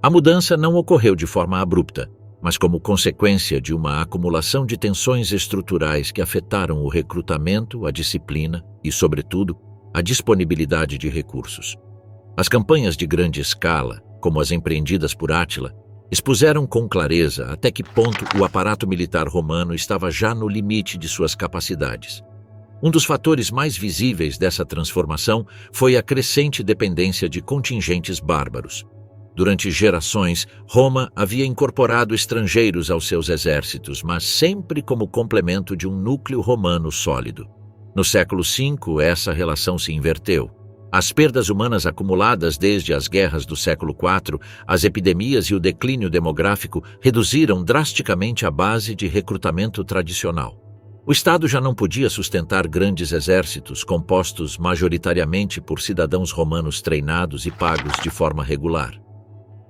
A mudança não ocorreu de forma abrupta, mas como consequência de uma acumulação de tensões estruturais que afetaram o recrutamento, a disciplina e, sobretudo, a disponibilidade de recursos. As campanhas de grande escala, como as empreendidas por Átila, expuseram com clareza até que ponto o aparato militar romano estava já no limite de suas capacidades. Um dos fatores mais visíveis dessa transformação foi a crescente dependência de contingentes bárbaros. Durante gerações, Roma havia incorporado estrangeiros aos seus exércitos, mas sempre como complemento de um núcleo romano sólido. No século V, essa relação se inverteu. As perdas humanas acumuladas desde as guerras do século IV, as epidemias e o declínio demográfico reduziram drasticamente a base de recrutamento tradicional. O Estado já não podia sustentar grandes exércitos compostos majoritariamente por cidadãos romanos treinados e pagos de forma regular.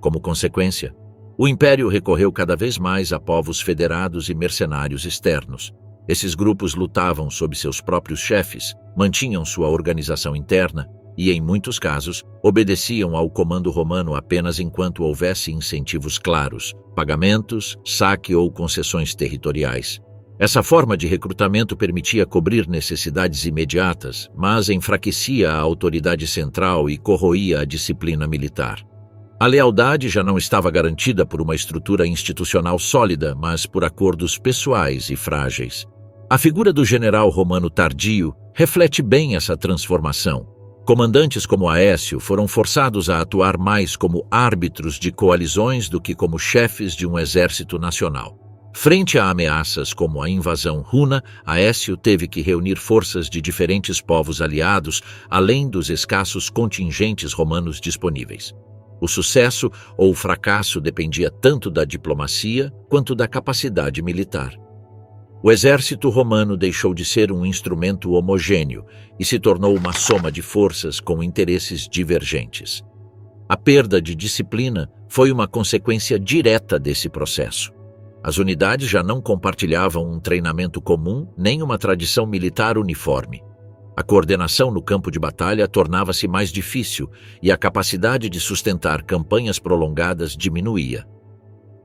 Como consequência, o Império recorreu cada vez mais a povos federados e mercenários externos. Esses grupos lutavam sob seus próprios chefes, mantinham sua organização interna e, em muitos casos, obedeciam ao comando romano apenas enquanto houvesse incentivos claros, pagamentos, saque ou concessões territoriais. Essa forma de recrutamento permitia cobrir necessidades imediatas, mas enfraquecia a autoridade central e corroía a disciplina militar. A lealdade já não estava garantida por uma estrutura institucional sólida, mas por acordos pessoais e frágeis. A figura do general romano tardio reflete bem essa transformação. Comandantes como Aécio foram forçados a atuar mais como árbitros de coalizões do que como chefes de um exército nacional. Frente a ameaças como a invasão runa, Aécio teve que reunir forças de diferentes povos aliados, além dos escassos contingentes romanos disponíveis. O sucesso ou o fracasso dependia tanto da diplomacia quanto da capacidade militar. O exército romano deixou de ser um instrumento homogêneo e se tornou uma soma de forças com interesses divergentes. A perda de disciplina foi uma consequência direta desse processo. As unidades já não compartilhavam um treinamento comum nem uma tradição militar uniforme. A coordenação no campo de batalha tornava-se mais difícil e a capacidade de sustentar campanhas prolongadas diminuía.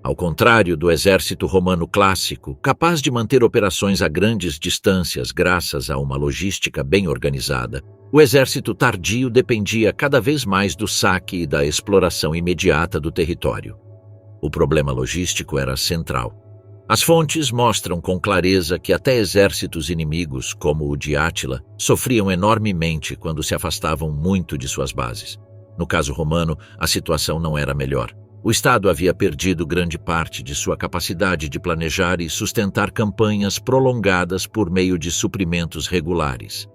Ao contrário do exército romano clássico, capaz de manter operações a grandes distâncias graças a uma logística bem organizada, o exército tardio dependia cada vez mais do saque e da exploração imediata do território. O problema logístico era central. As fontes mostram com clareza que até exércitos inimigos, como o de Átila, sofriam enormemente quando se afastavam muito de suas bases. No caso romano, a situação não era melhor. O Estado havia perdido grande parte de sua capacidade de planejar e sustentar campanhas prolongadas por meio de suprimentos regulares.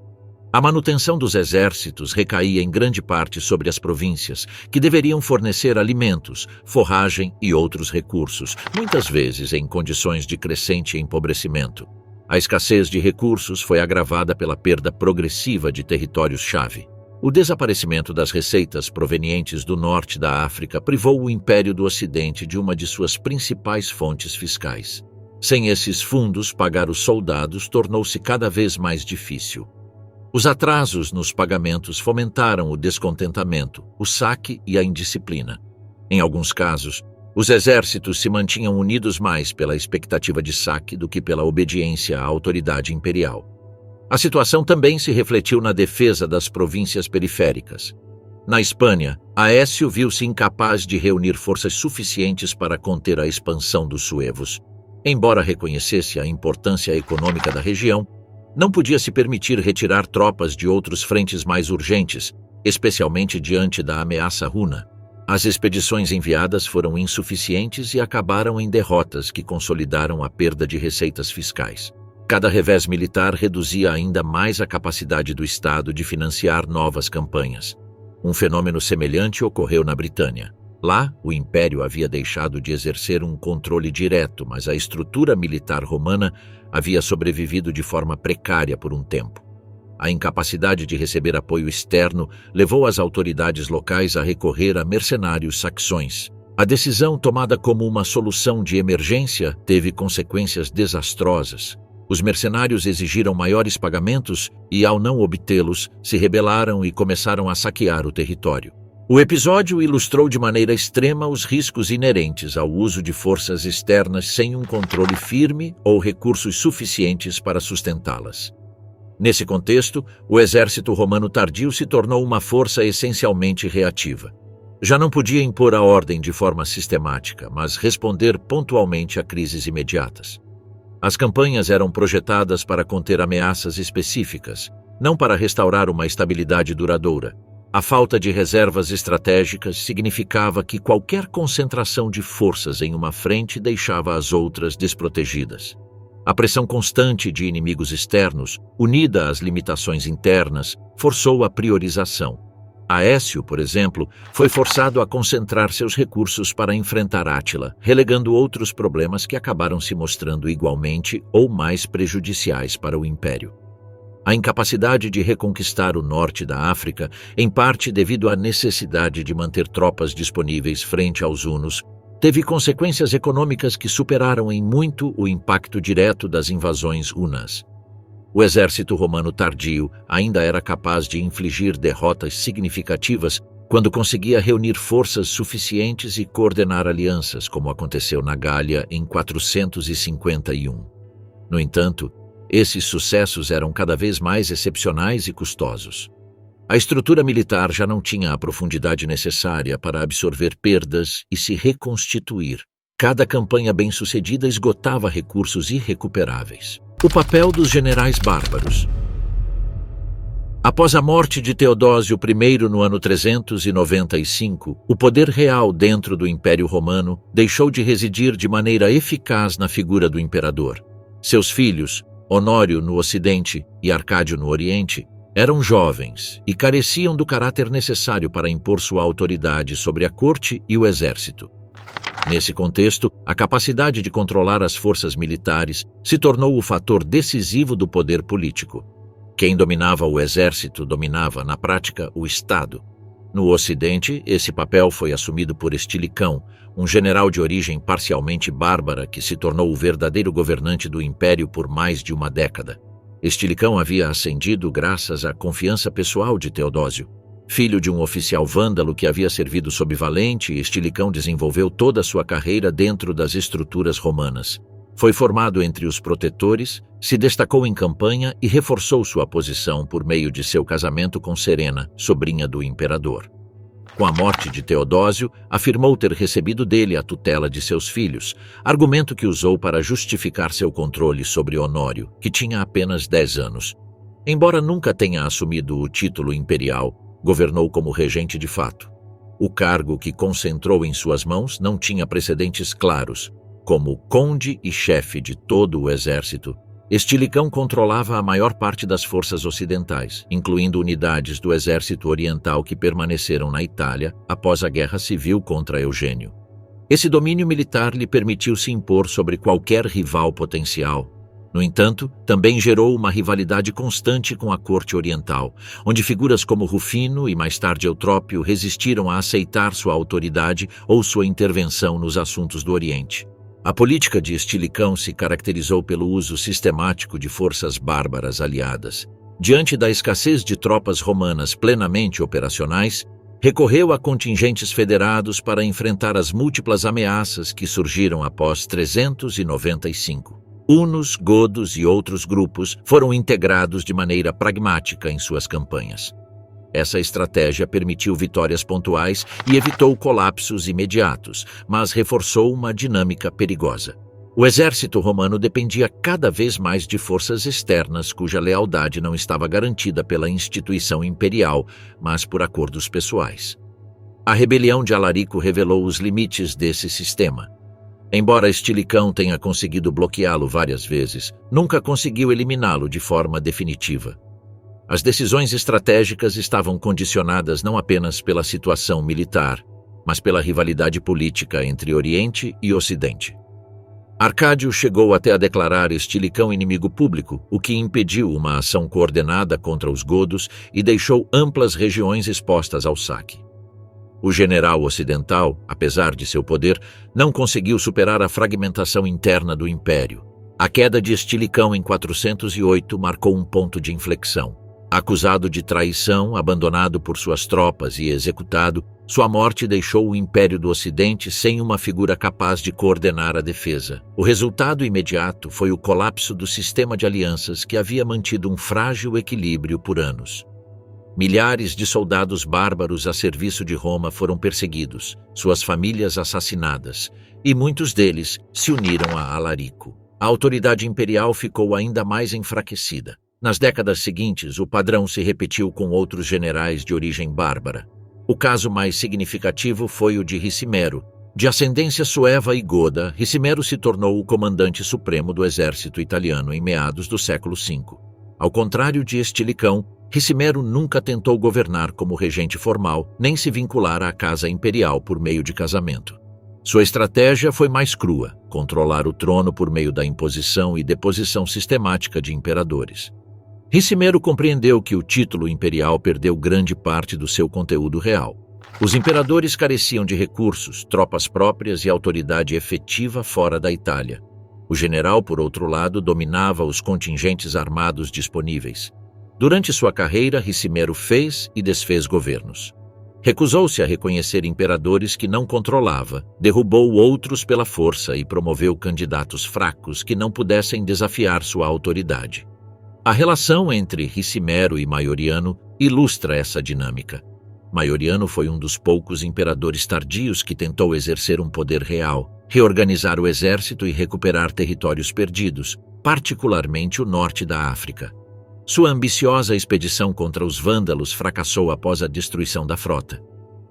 A manutenção dos exércitos recaía em grande parte sobre as províncias, que deveriam fornecer alimentos, forragem e outros recursos, muitas vezes em condições de crescente empobrecimento. A escassez de recursos foi agravada pela perda progressiva de territórios-chave. O desaparecimento das receitas provenientes do norte da África privou o Império do Ocidente de uma de suas principais fontes fiscais. Sem esses fundos, pagar os soldados tornou-se cada vez mais difícil. Os atrasos nos pagamentos fomentaram o descontentamento, o saque e a indisciplina. Em alguns casos, os exércitos se mantinham unidos mais pela expectativa de saque do que pela obediência à autoridade imperial. A situação também se refletiu na defesa das províncias periféricas. Na Espanha, Aécio viu-se incapaz de reunir forças suficientes para conter a expansão dos suevos. Embora reconhecesse a importância econômica da região, não podia se permitir retirar tropas de outros frentes mais urgentes, especialmente diante da ameaça runa. As expedições enviadas foram insuficientes e acabaram em derrotas que consolidaram a perda de receitas fiscais. Cada revés militar reduzia ainda mais a capacidade do Estado de financiar novas campanhas. Um fenômeno semelhante ocorreu na Britânia. Lá, o Império havia deixado de exercer um controle direto, mas a estrutura militar romana havia sobrevivido de forma precária por um tempo. A incapacidade de receber apoio externo levou as autoridades locais a recorrer a mercenários saxões. A decisão, tomada como uma solução de emergência, teve consequências desastrosas. Os mercenários exigiram maiores pagamentos e, ao não obtê-los, se rebelaram e começaram a saquear o território. O episódio ilustrou de maneira extrema os riscos inerentes ao uso de forças externas sem um controle firme ou recursos suficientes para sustentá-las. Nesse contexto, o exército romano tardio se tornou uma força essencialmente reativa. Já não podia impor a ordem de forma sistemática, mas responder pontualmente a crises imediatas. As campanhas eram projetadas para conter ameaças específicas, não para restaurar uma estabilidade duradoura. A falta de reservas estratégicas significava que qualquer concentração de forças em uma frente deixava as outras desprotegidas. A pressão constante de inimigos externos, unida às limitações internas, forçou a priorização. Aécio, por exemplo, foi forçado a concentrar seus recursos para enfrentar Átila, relegando outros problemas que acabaram se mostrando igualmente ou mais prejudiciais para o Império. A incapacidade de reconquistar o norte da África, em parte devido à necessidade de manter tropas disponíveis frente aos hunos, teve consequências econômicas que superaram em muito o impacto direto das invasões hunas. O exército romano tardio ainda era capaz de infligir derrotas significativas quando conseguia reunir forças suficientes e coordenar alianças, como aconteceu na Gália em 451. No entanto, esses sucessos eram cada vez mais excepcionais e custosos. A estrutura militar já não tinha a profundidade necessária para absorver perdas e se reconstituir. Cada campanha bem-sucedida esgotava recursos irrecuperáveis. O papel dos generais bárbaros. Após a morte de Teodósio I no ano 395, o poder real dentro do Império Romano deixou de residir de maneira eficaz na figura do imperador. Seus filhos, Honório no Ocidente e Arcádio no Oriente, eram jovens e careciam do caráter necessário para impor sua autoridade sobre a corte e o exército. Nesse contexto, a capacidade de controlar as forças militares se tornou o fator decisivo do poder político. Quem dominava o exército dominava, na prática, o Estado. No Ocidente, esse papel foi assumido por Estilicão, um general de origem parcialmente bárbara que se tornou o verdadeiro governante do império por mais de uma década. Estilicão havia ascendido graças à confiança pessoal de Teodósio. Filho de um oficial vândalo que havia servido sob Valente, Estilicão desenvolveu toda a sua carreira dentro das estruturas romanas. Foi formado entre os protetores, se destacou em campanha e reforçou sua posição por meio de seu casamento com Serena, sobrinha do imperador. Com a morte de Teodósio, afirmou ter recebido dele a tutela de seus filhos, argumento que usou para justificar seu controle sobre Honório, que tinha apenas 10 anos. Embora nunca tenha assumido o título imperial, governou como regente de fato. O cargo que concentrou em suas mãos não tinha precedentes claros. Como conde e chefe de todo o exército, Estilicão controlava a maior parte das forças ocidentais, incluindo unidades do exército oriental que permaneceram na Itália após a Guerra Civil contra Eugênio. Esse domínio militar lhe permitiu se impor sobre qualquer rival potencial. No entanto, também gerou uma rivalidade constante com a corte oriental, onde figuras como Rufino e mais tarde Eutrópio resistiram a aceitar sua autoridade ou sua intervenção nos assuntos do Oriente. A política de Estilicão se caracterizou pelo uso sistemático de forças bárbaras aliadas. Diante da escassez de tropas romanas plenamente operacionais, recorreu a contingentes federados para enfrentar as múltiplas ameaças que surgiram após 395. Hunos, godos e outros grupos foram integrados de maneira pragmática em suas campanhas. Essa estratégia permitiu vitórias pontuais e evitou colapsos imediatos, mas reforçou uma dinâmica perigosa. O exército romano dependia cada vez mais de forças externas cuja lealdade não estava garantida pela instituição imperial, mas por acordos pessoais. A rebelião de Alarico revelou os limites desse sistema. Embora Estilicão tenha conseguido bloqueá-lo várias vezes, nunca conseguiu eliminá-lo de forma definitiva. As decisões estratégicas estavam condicionadas não apenas pela situação militar, mas pela rivalidade política entre Oriente e Ocidente. Arcádio chegou até a declarar Estilicão inimigo público, o que impediu uma ação coordenada contra os godos e deixou amplas regiões expostas ao saque. O general ocidental, apesar de seu poder, não conseguiu superar a fragmentação interna do império. A queda de Estilicão em 408 marcou um ponto de inflexão. Acusado de traição, abandonado por suas tropas e executado, sua morte deixou o Império do Ocidente sem uma figura capaz de coordenar a defesa. O resultado imediato foi o colapso do sistema de alianças que havia mantido um frágil equilíbrio por anos. Milhares de soldados bárbaros a serviço de Roma foram perseguidos, suas famílias assassinadas, e muitos deles se uniram a Alarico. A autoridade imperial ficou ainda mais enfraquecida. Nas décadas seguintes, o padrão se repetiu com outros generais de origem bárbara. O caso mais significativo foi o de Ricimero. De ascendência sueva e goda, Ricimero se tornou o comandante supremo do exército italiano em meados do século V. Ao contrário de Estilicão, Ricimero nunca tentou governar como regente formal, nem se vincular à casa imperial por meio de casamento. Sua estratégia foi mais crua, controlar o trono por meio da imposição e deposição sistemática de imperadores. Ricimero compreendeu que o título imperial perdeu grande parte do seu conteúdo real. Os imperadores careciam de recursos, tropas próprias e autoridade efetiva fora da Itália. O general, por outro lado, dominava os contingentes armados disponíveis. Durante sua carreira, Ricimero fez e desfez governos. Recusou-se a reconhecer imperadores que não controlava, derrubou outros pela força e promoveu candidatos fracos que não pudessem desafiar sua autoridade. A relação entre Ricimero e Maioriano ilustra essa dinâmica. Maioriano foi um dos poucos imperadores tardios que tentou exercer um poder real, reorganizar o exército e recuperar territórios perdidos, particularmente o norte da África. Sua ambiciosa expedição contra os vândalos fracassou após a destruição da frota.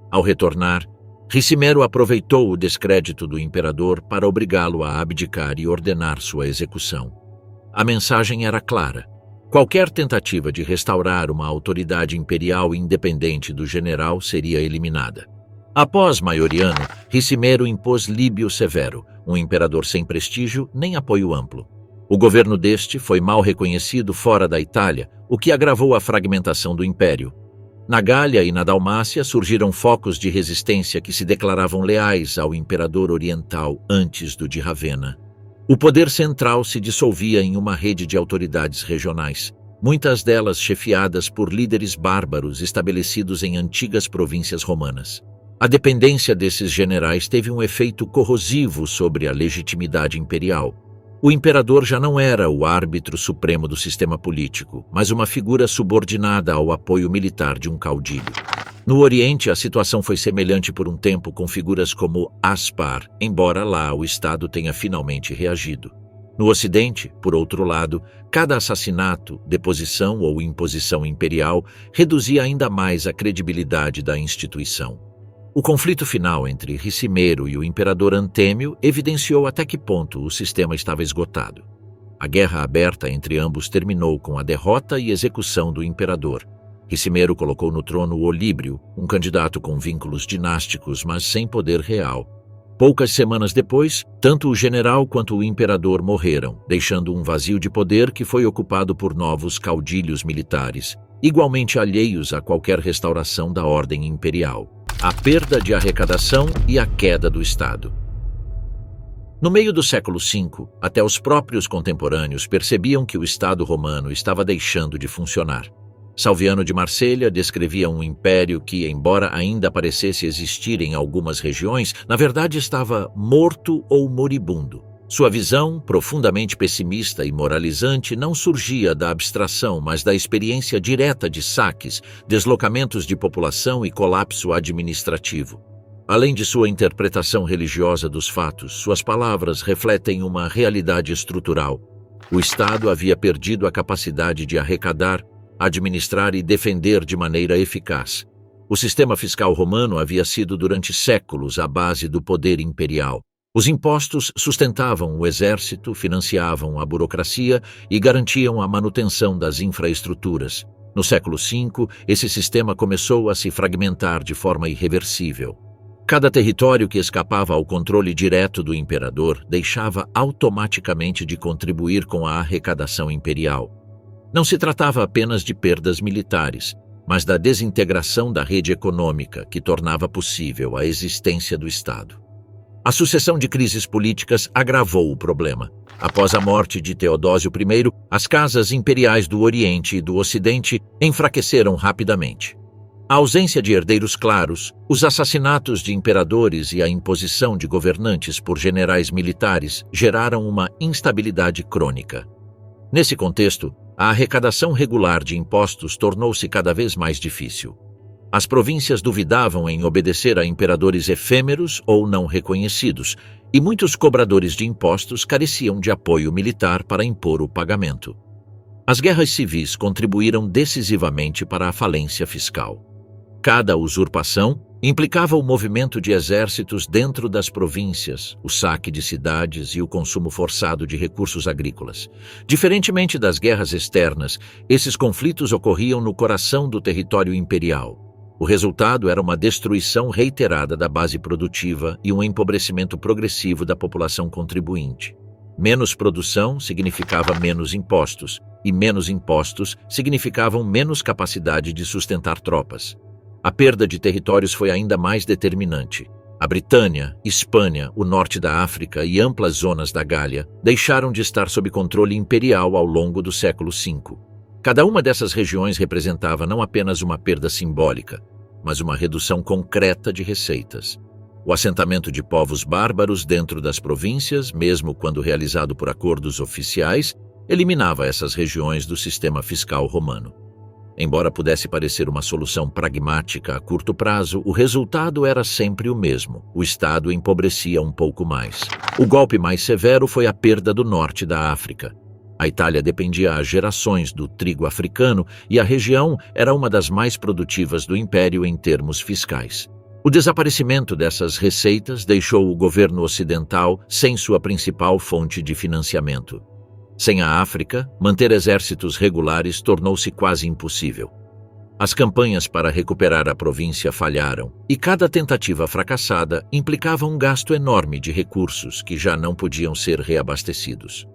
Ao retornar, Ricimero aproveitou o descrédito do imperador para obrigá-lo a abdicar e ordenar sua execução. A mensagem era clara. Qualquer tentativa de restaurar uma autoridade imperial independente do general seria eliminada. Após Maioriano, Ricimero impôs Líbio Severo, um imperador sem prestígio nem apoio amplo. O governo deste foi mal reconhecido fora da Itália, o que agravou a fragmentação do império. Na Gália e na Dalmácia surgiram focos de resistência que se declaravam leais ao imperador oriental antes do de Ravenna. O poder central se dissolvia em uma rede de autoridades regionais, muitas delas chefiadas por líderes bárbaros estabelecidos em antigas províncias romanas. A dependência desses generais teve um efeito corrosivo sobre a legitimidade imperial. O imperador já não era o árbitro supremo do sistema político, mas uma figura subordinada ao apoio militar de um caudilho. No Oriente, a situação foi semelhante por um tempo com figuras como Aspar, embora lá o Estado tenha finalmente reagido. No Ocidente, por outro lado, cada assassinato, deposição ou imposição imperial reduzia ainda mais a credibilidade da instituição. O conflito final entre Ricimero e o imperador Antêmio evidenciou até que ponto o sistema estava esgotado. A guerra aberta entre ambos terminou com a derrota e execução do imperador. Ricimero colocou no trono Olíbrio, um candidato com vínculos dinásticos, mas sem poder real. Poucas semanas depois, tanto o general quanto o imperador morreram, deixando um vazio de poder que foi ocupado por novos caudilhos militares, igualmente alheios a qualquer restauração da ordem imperial. A perda de arrecadação e a queda do Estado. No meio do século V, até os próprios contemporâneos percebiam que o Estado romano estava deixando de funcionar. Salviano de Marselha descrevia um império que, embora ainda parecesse existir em algumas regiões, na verdade estava morto ou moribundo. Sua visão, profundamente pessimista e moralizante, não surgia da abstração, mas da experiência direta de saques, deslocamentos de população e colapso administrativo. Além de sua interpretação religiosa dos fatos, suas palavras refletem uma realidade estrutural. O Estado havia perdido a capacidade de arrecadar, administrar e defender de maneira eficaz. O sistema fiscal romano havia sido durante séculos a base do poder imperial. Os impostos sustentavam o exército, financiavam a burocracia e garantiam a manutenção das infraestruturas. No século V, esse sistema começou a se fragmentar de forma irreversível. Cada território que escapava ao controle direto do imperador deixava automaticamente de contribuir com a arrecadação imperial. Não se tratava apenas de perdas militares, mas da desintegração da rede econômica que tornava possível a existência do Estado. A sucessão de crises políticas agravou o problema. Após a morte de Teodósio I, as casas imperiais do Oriente e do Ocidente enfraqueceram rapidamente. A ausência de herdeiros claros, os assassinatos de imperadores e a imposição de governantes por generais militares geraram uma instabilidade crônica. Nesse contexto, a arrecadação regular de impostos tornou-se cada vez mais difícil. As províncias duvidavam em obedecer a imperadores efêmeros ou não reconhecidos, e muitos cobradores de impostos careciam de apoio militar para impor o pagamento. As guerras civis contribuíram decisivamente para a falência fiscal. Cada usurpação implicava o movimento de exércitos dentro das províncias, o saque de cidades e o consumo forçado de recursos agrícolas. Diferentemente das guerras externas, esses conflitos ocorriam no coração do território imperial. O resultado era uma destruição reiterada da base produtiva e um empobrecimento progressivo da população contribuinte. Menos produção significava menos impostos, e menos impostos significavam menos capacidade de sustentar tropas. A perda de territórios foi ainda mais determinante. A Britânia, Espanha, o norte da África e amplas zonas da Gália deixaram de estar sob controle imperial ao longo do século V. Cada uma dessas regiões representava não apenas uma perda simbólica, mas uma redução concreta de receitas. O assentamento de povos bárbaros dentro das províncias, mesmo quando realizado por acordos oficiais, eliminava essas regiões do sistema fiscal romano. Embora pudesse parecer uma solução pragmática a curto prazo, o resultado era sempre o mesmo. O Estado empobrecia um pouco mais. O golpe mais severo foi a perda do norte da África. A Itália dependia há gerações do trigo africano e a região era uma das mais produtivas do império em termos fiscais. O desaparecimento dessas receitas deixou o governo ocidental sem sua principal fonte de financiamento. Sem a África, manter exércitos regulares tornou-se quase impossível. As campanhas para recuperar a província falharam, e cada tentativa fracassada implicava um gasto enorme de recursos que já não podiam ser reabastecidos.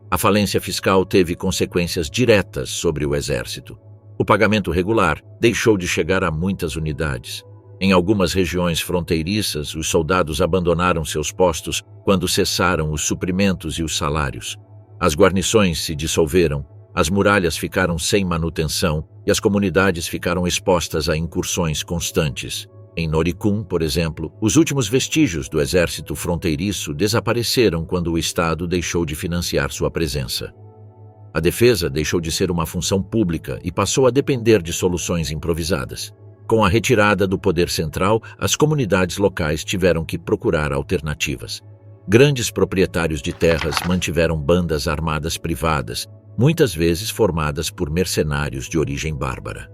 A falência fiscal teve consequências diretas sobre o exército. O pagamento regular deixou de chegar a muitas unidades. Em algumas regiões fronteiriças, os soldados abandonaram seus postos quando cessaram os suprimentos e os salários. As guarnições se dissolveram, as muralhas ficaram sem manutenção e as comunidades ficaram expostas a incursões constantes. Em Noricum, por exemplo, os últimos vestígios do exército fronteiriço desapareceram quando o Estado deixou de financiar sua presença. A defesa deixou de ser uma função pública e passou a depender de soluções improvisadas. Com a retirada do poder central, as comunidades locais tiveram que procurar alternativas. Grandes proprietários de terras mantiveram bandas armadas privadas, muitas vezes formadas por mercenários de origem bárbara.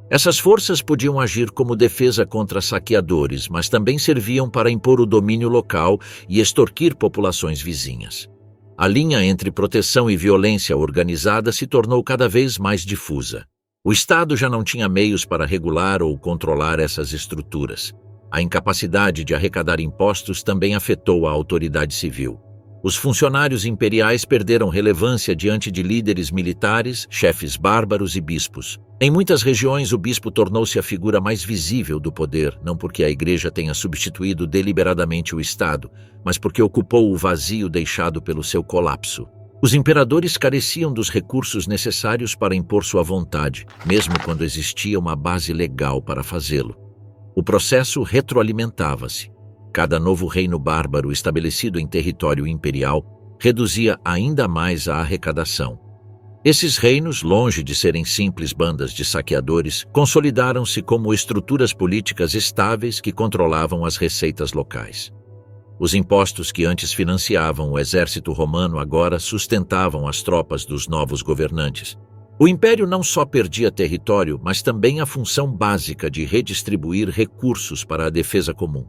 Essas forças podiam agir como defesa contra saqueadores, mas também serviam para impor o domínio local e extorquir populações vizinhas. A linha entre proteção e violência organizada se tornou cada vez mais difusa. O Estado já não tinha meios para regular ou controlar essas estruturas. A incapacidade de arrecadar impostos também afetou a autoridade civil. Os funcionários imperiais perderam relevância diante de líderes militares, chefes bárbaros e bispos. Em muitas regiões, o bispo tornou-se a figura mais visível do poder, não porque a Igreja tenha substituído deliberadamente o Estado, mas porque ocupou o vazio deixado pelo seu colapso. Os imperadores careciam dos recursos necessários para impor sua vontade, mesmo quando existia uma base legal para fazê-lo. O processo retroalimentava-se. Cada novo reino bárbaro estabelecido em território imperial reduzia ainda mais a arrecadação. Esses reinos, longe de serem simples bandas de saqueadores, consolidaram-se como estruturas políticas estáveis que controlavam as receitas locais. Os impostos que antes financiavam o exército romano agora sustentavam as tropas dos novos governantes. O império não só perdia território, mas também a função básica de redistribuir recursos para a defesa comum.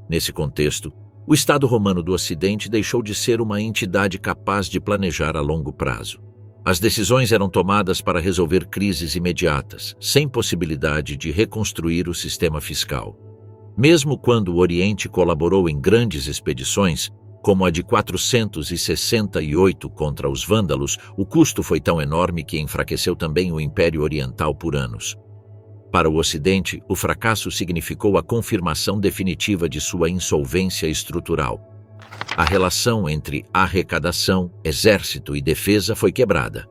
Nesse contexto, o Estado Romano do Ocidente deixou de ser uma entidade capaz de planejar a longo prazo. As decisões eram tomadas para resolver crises imediatas, sem possibilidade de reconstruir o sistema fiscal. Mesmo quando o Oriente colaborou em grandes expedições, como a de 468 contra os vândalos, o custo foi tão enorme que enfraqueceu também o Império Oriental por anos. Para o Ocidente, o fracasso significou a confirmação definitiva de sua insolvência estrutural. A relação entre arrecadação, exército e defesa foi quebrada.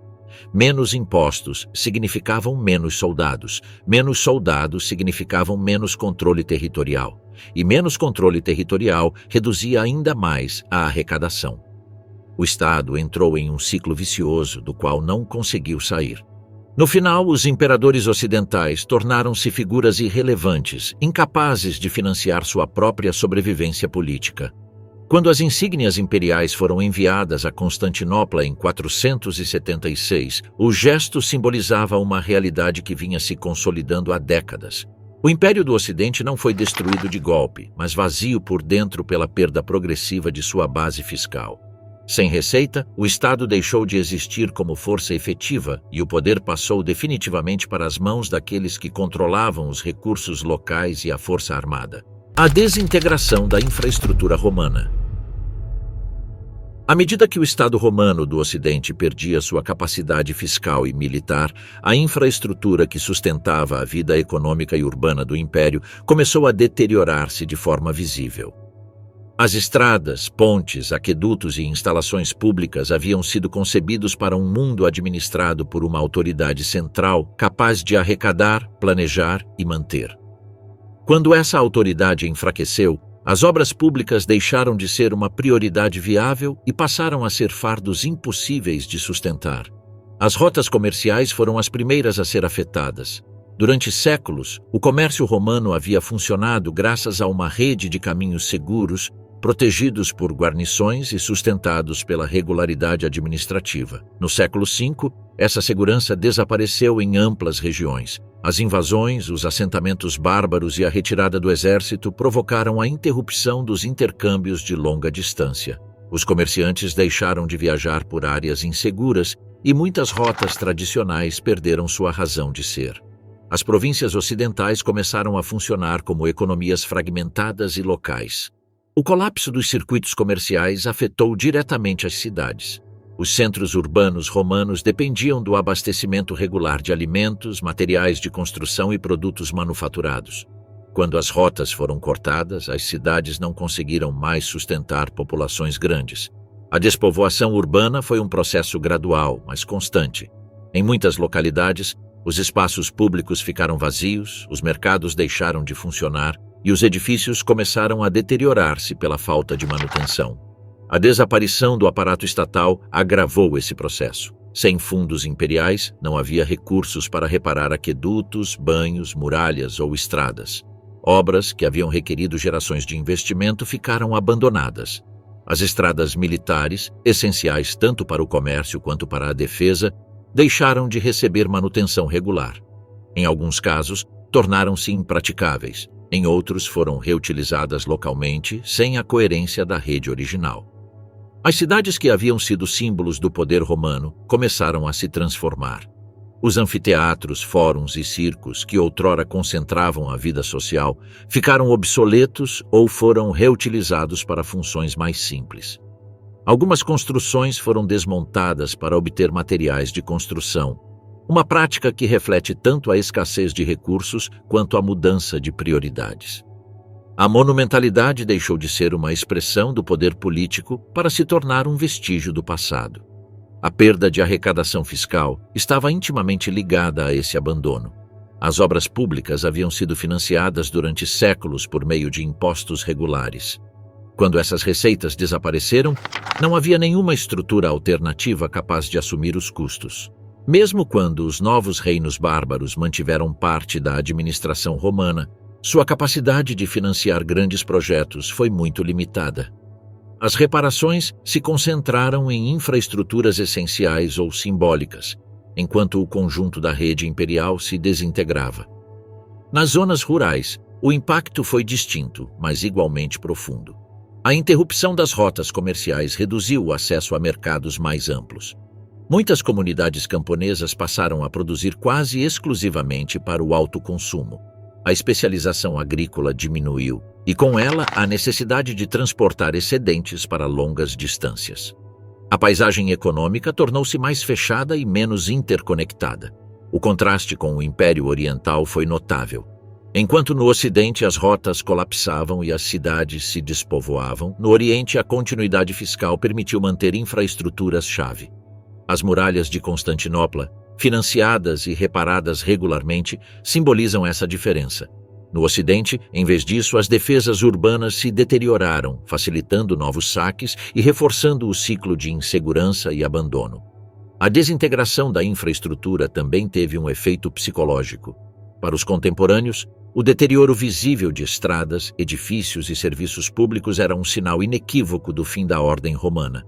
Menos impostos significavam menos soldados significavam menos controle territorial, e menos controle territorial reduzia ainda mais a arrecadação. O Estado entrou em um ciclo vicioso do qual não conseguiu sair. No final, os imperadores ocidentais tornaram-se figuras irrelevantes, incapazes de financiar sua própria sobrevivência política. Quando as insígnias imperiais foram enviadas a Constantinopla em 476, o gesto simbolizava uma realidade que vinha se consolidando há décadas. O Império do Ocidente não foi destruído de golpe, mas vazio por dentro pela perda progressiva de sua base fiscal. Sem receita, o Estado deixou de existir como força efetiva e o poder passou definitivamente para as mãos daqueles que controlavam os recursos locais e a força armada. A desintegração da infraestrutura romana. À medida que o Estado romano do Ocidente perdia sua capacidade fiscal e militar, a infraestrutura que sustentava a vida econômica e urbana do Império começou a deteriorar-se de forma visível. As estradas, pontes, aquedutos e instalações públicas haviam sido concebidos para um mundo administrado por uma autoridade central capaz de arrecadar, planejar e manter. Quando essa autoridade enfraqueceu, as obras públicas deixaram de ser uma prioridade viável e passaram a ser fardos impossíveis de sustentar. As rotas comerciais foram as primeiras a ser afetadas. Durante séculos, o comércio romano havia funcionado graças a uma rede de caminhos seguros, protegidos por guarnições e sustentados pela regularidade administrativa. No século V, essa segurança desapareceu em amplas regiões. As invasões, os assentamentos bárbaros e a retirada do exército provocaram a interrupção dos intercâmbios de longa distância. Os comerciantes deixaram de viajar por áreas inseguras e muitas rotas tradicionais perderam sua razão de ser. As províncias ocidentais começaram a funcionar como economias fragmentadas e locais. O colapso dos circuitos comerciais afetou diretamente as cidades. Os centros urbanos romanos dependiam do abastecimento regular de alimentos, materiais de construção e produtos manufaturados. Quando as rotas foram cortadas, as cidades não conseguiram mais sustentar populações grandes. A despovoação urbana foi um processo gradual, mas constante. Em muitas localidades, os espaços públicos ficaram vazios, os mercados deixaram de funcionar e os edifícios começaram a deteriorar-se pela falta de manutenção. A desaparição do aparato estatal agravou esse processo. Sem fundos imperiais, não havia recursos para reparar aquedutos, banhos, muralhas ou estradas. Obras que haviam requerido gerações de investimento ficaram abandonadas. As estradas militares, essenciais tanto para o comércio quanto para a defesa, deixaram de receber manutenção regular. Em alguns casos, tornaram-se impraticáveis. Em outros, foram reutilizadas localmente, sem a coerência da rede original. As cidades que haviam sido símbolos do poder romano começaram a se transformar. Os anfiteatros, fóruns e circos, que outrora concentravam a vida social, ficaram obsoletos ou foram reutilizados para funções mais simples. Algumas construções foram desmontadas para obter materiais de construção, uma prática que reflete tanto a escassez de recursos quanto a mudança de prioridades. A monumentalidade deixou de ser uma expressão do poder político para se tornar um vestígio do passado. A perda de arrecadação fiscal estava intimamente ligada a esse abandono. As obras públicas haviam sido financiadas durante séculos por meio de impostos regulares. Quando essas receitas desapareceram, não havia nenhuma estrutura alternativa capaz de assumir os custos. Mesmo quando os novos reinos bárbaros mantiveram parte da administração romana, sua capacidade de financiar grandes projetos foi muito limitada. As reparações se concentraram em infraestruturas essenciais ou simbólicas, enquanto o conjunto da rede imperial se desintegrava. Nas zonas rurais, o impacto foi distinto, mas igualmente profundo. A interrupção das rotas comerciais reduziu o acesso a mercados mais amplos. Muitas comunidades camponesas passaram a produzir quase exclusivamente para o autoconsumo. A especialização agrícola diminuiu e, com ela, a necessidade de transportar excedentes para longas distâncias. A paisagem econômica tornou-se mais fechada e menos interconectada. O contraste com o Império Oriental foi notável. Enquanto no Ocidente as rotas colapsavam e as cidades se despovoavam, no Oriente a continuidade fiscal permitiu manter infraestruturas-chave. As muralhas de Constantinopla, financiadas e reparadas regularmente, simbolizam essa diferença. No Ocidente, em vez disso, as defesas urbanas se deterioraram, facilitando novos saques e reforçando o ciclo de insegurança e abandono. A desintegração da infraestrutura também teve um efeito psicológico. Para os contemporâneos, o deterioro visível de estradas, edifícios e serviços públicos era um sinal inequívoco do fim da ordem romana.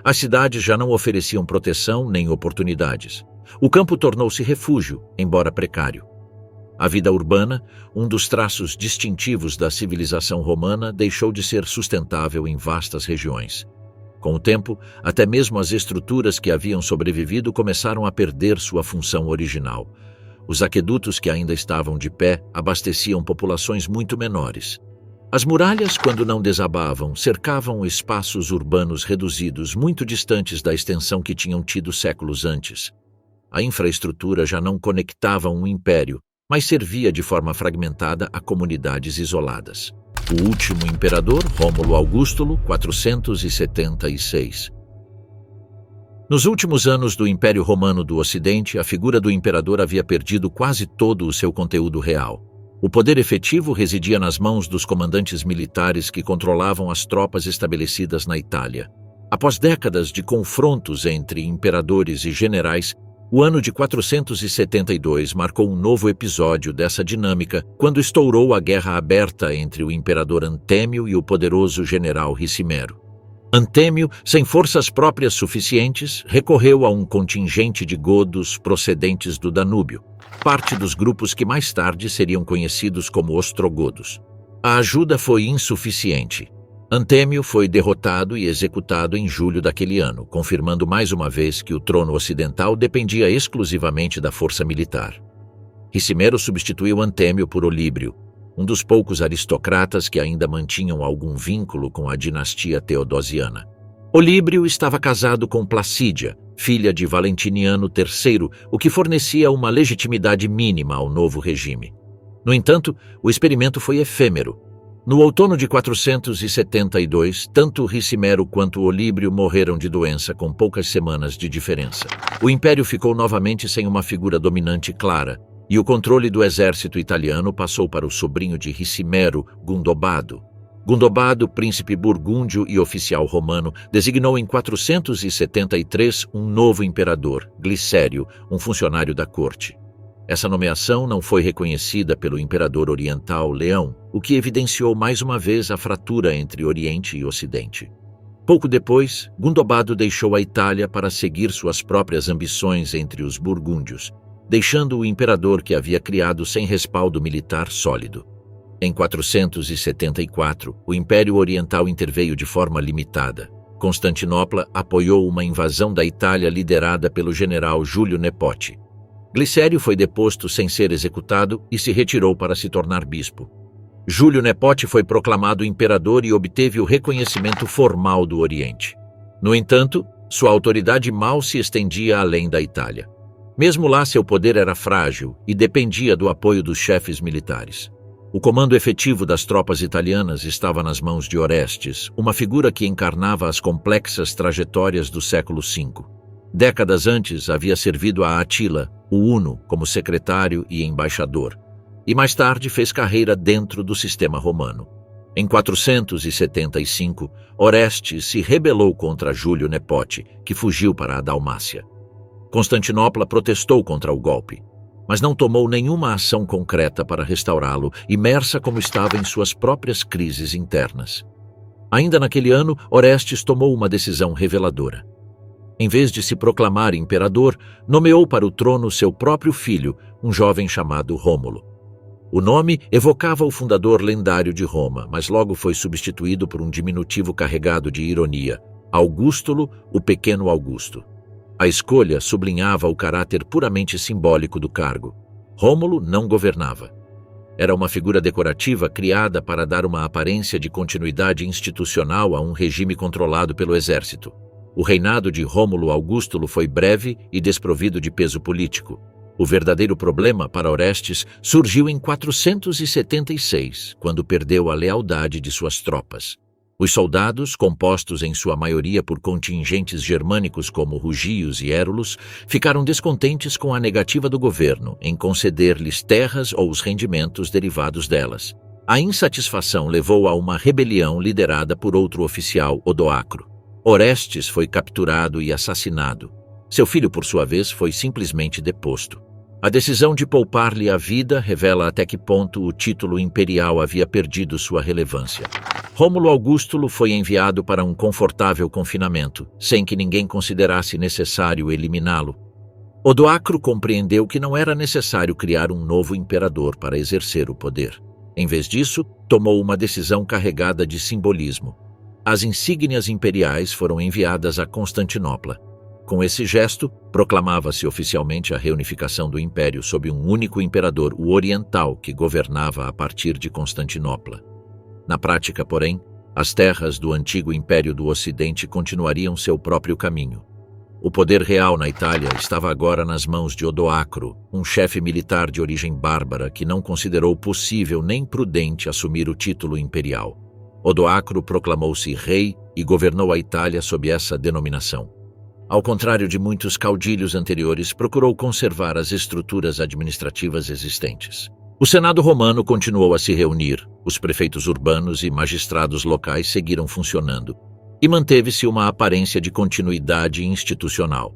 As cidades já não ofereciam proteção nem oportunidades. O campo tornou-se refúgio, embora precário. A vida urbana, um dos traços distintivos da civilização romana, deixou de ser sustentável em vastas regiões. Com o tempo, até mesmo as estruturas que haviam sobrevivido começaram a perder sua função original. Os aquedutos que ainda estavam de pé abasteciam populações muito menores. As muralhas, quando não desabavam, cercavam espaços urbanos reduzidos muito distantes da extensão que tinham tido séculos antes. A infraestrutura já não conectava um império, mas servia de forma fragmentada a comunidades isoladas. O último imperador, Rômulo Augustulo, 476. Nos últimos anos do Império Romano do Ocidente, a figura do imperador havia perdido quase todo o seu conteúdo real. O poder efetivo residia nas mãos dos comandantes militares que controlavam as tropas estabelecidas na Itália. Após décadas de confrontos entre imperadores e generais, o ano de 472 marcou um novo episódio dessa dinâmica, quando estourou a guerra aberta entre o imperador Antêmio e o poderoso general Ricimero. Antêmio, sem forças próprias suficientes, recorreu a um contingente de godos procedentes do Danúbio, parte dos grupos que mais tarde seriam conhecidos como ostrogodos. A ajuda foi insuficiente. Antêmio foi derrotado e executado em julho daquele ano, confirmando mais uma vez que o trono ocidental dependia exclusivamente da força militar. Ricimero substituiu Antêmio por Olíbrio, um dos poucos aristocratas que ainda mantinham algum vínculo com a dinastia teodosiana. Olíbrio estava casado com Placídia, filha de Valentiniano III, o que fornecia uma legitimidade mínima ao novo regime. No entanto, o experimento foi efêmero. No outono de 472, tanto Ricimero quanto Olíbrio morreram de doença com poucas semanas de diferença. O império ficou novamente sem uma figura dominante clara, e o controle do exército italiano passou para o sobrinho de Ricimero, Gundobado. Gundobado, príncipe burgúndio e oficial romano, designou em 473 um novo imperador, Glicério, um funcionário da corte. Essa nomeação não foi reconhecida pelo imperador oriental Leão, o que evidenciou mais uma vez a fratura entre Oriente e Ocidente. Pouco depois, Gundobado deixou a Itália para seguir suas próprias ambições entre os burgúndios, deixando o imperador que havia criado sem respaldo militar sólido. Em 474, o Império Oriental interveio de forma limitada. Constantinopla apoiou uma invasão da Itália liderada pelo general Júlio Nepote. Glicério foi deposto sem ser executado e se retirou para se tornar bispo. Júlio Nepote foi proclamado imperador e obteve o reconhecimento formal do Oriente. No entanto, sua autoridade mal se estendia além da Itália. Mesmo lá, seu poder era frágil e dependia do apoio dos chefes militares. O comando efetivo das tropas italianas estava nas mãos de Orestes, uma figura que encarnava as complexas trajetórias do século V. Décadas antes, havia servido a Átila, o Huno, como secretário e embaixador, e mais tarde fez carreira dentro do sistema romano. Em 475, Orestes se rebelou contra Júlio Nepote, que fugiu para a Dalmácia. Constantinopla protestou contra o golpe, mas não tomou nenhuma ação concreta para restaurá-lo, imersa como estava em suas próprias crises internas. Ainda naquele ano, Orestes tomou uma decisão reveladora. Em vez de se proclamar imperador, nomeou para o trono seu próprio filho, um jovem chamado Rômulo. O nome evocava o fundador lendário de Roma, mas logo foi substituído por um diminutivo carregado de ironia, Augustulo, o pequeno Augusto. A escolha sublinhava o caráter puramente simbólico do cargo. Rômulo não governava. Era uma figura decorativa criada para dar uma aparência de continuidade institucional a um regime controlado pelo exército. O reinado de Rômulo Augustulo foi breve e desprovido de peso político. O verdadeiro problema para Orestes surgiu em 476, quando perdeu a lealdade de suas tropas. Os soldados, compostos em sua maioria por contingentes germânicos como rugios e érulos, ficaram descontentes com a negativa do governo em conceder-lhes terras ou os rendimentos derivados delas. A insatisfação levou a uma rebelião liderada por outro oficial, Odoacro. Orestes foi capturado e assassinado. Seu filho, por sua vez, foi simplesmente deposto. A decisão de poupar-lhe a vida revela até que ponto o título imperial havia perdido sua relevância. Rômulo Augustulo foi enviado para um confortável confinamento, sem que ninguém considerasse necessário eliminá-lo. Odoacro compreendeu que não era necessário criar um novo imperador para exercer o poder. Em vez disso, tomou uma decisão carregada de simbolismo. As insígnias imperiais foram enviadas a Constantinopla. Com esse gesto, proclamava-se oficialmente a reunificação do império sob um único imperador, o oriental, que governava a partir de Constantinopla. Na prática, porém, as terras do antigo Império do Ocidente continuariam seu próprio caminho. O poder real na Itália estava agora nas mãos de Odoacro, um chefe militar de origem bárbara que não considerou possível nem prudente assumir o título imperial. Odoacro proclamou-se rei e governou a Itália sob essa denominação. Ao contrário de muitos caudilhos anteriores, procurou conservar as estruturas administrativas existentes. O Senado romano continuou a se reunir, os prefeitos urbanos e magistrados locais seguiram funcionando, e manteve-se uma aparência de continuidade institucional.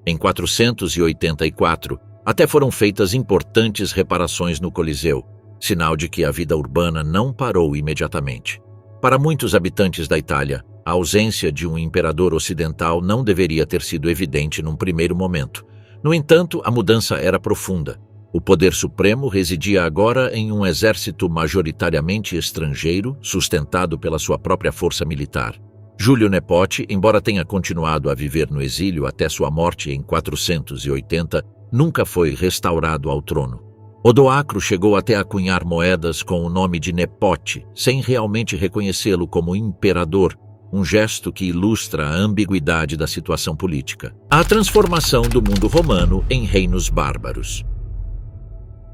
Em 484, até foram feitas importantes reparações no Coliseu, sinal de que a vida urbana não parou imediatamente. Para muitos habitantes da Itália, a ausência de um imperador ocidental não deveria ter sido evidente num primeiro momento. No entanto, a mudança era profunda. O poder supremo residia agora em um exército majoritariamente estrangeiro, sustentado pela sua própria força militar. Júlio Nepote, embora tenha continuado a viver no exílio até sua morte em 480, nunca foi restaurado ao trono. Odoacro chegou até a cunhar moedas com o nome de Nepote, sem realmente reconhecê-lo como imperador, um gesto que ilustra a ambiguidade da situação política. A transformação do mundo romano em reinos bárbaros.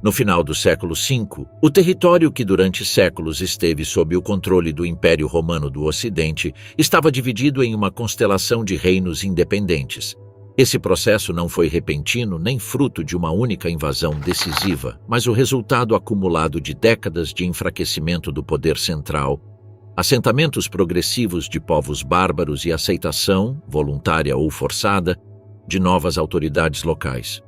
No final do século V, o território que durante séculos esteve sob o controle do Império Romano do Ocidente estava dividido em uma constelação de reinos independentes. Esse processo não foi repentino nem fruto de uma única invasão decisiva, mas o resultado acumulado de décadas de enfraquecimento do poder central, assentamentos progressivos de povos bárbaros e aceitação, voluntária ou forçada, de novas autoridades locais.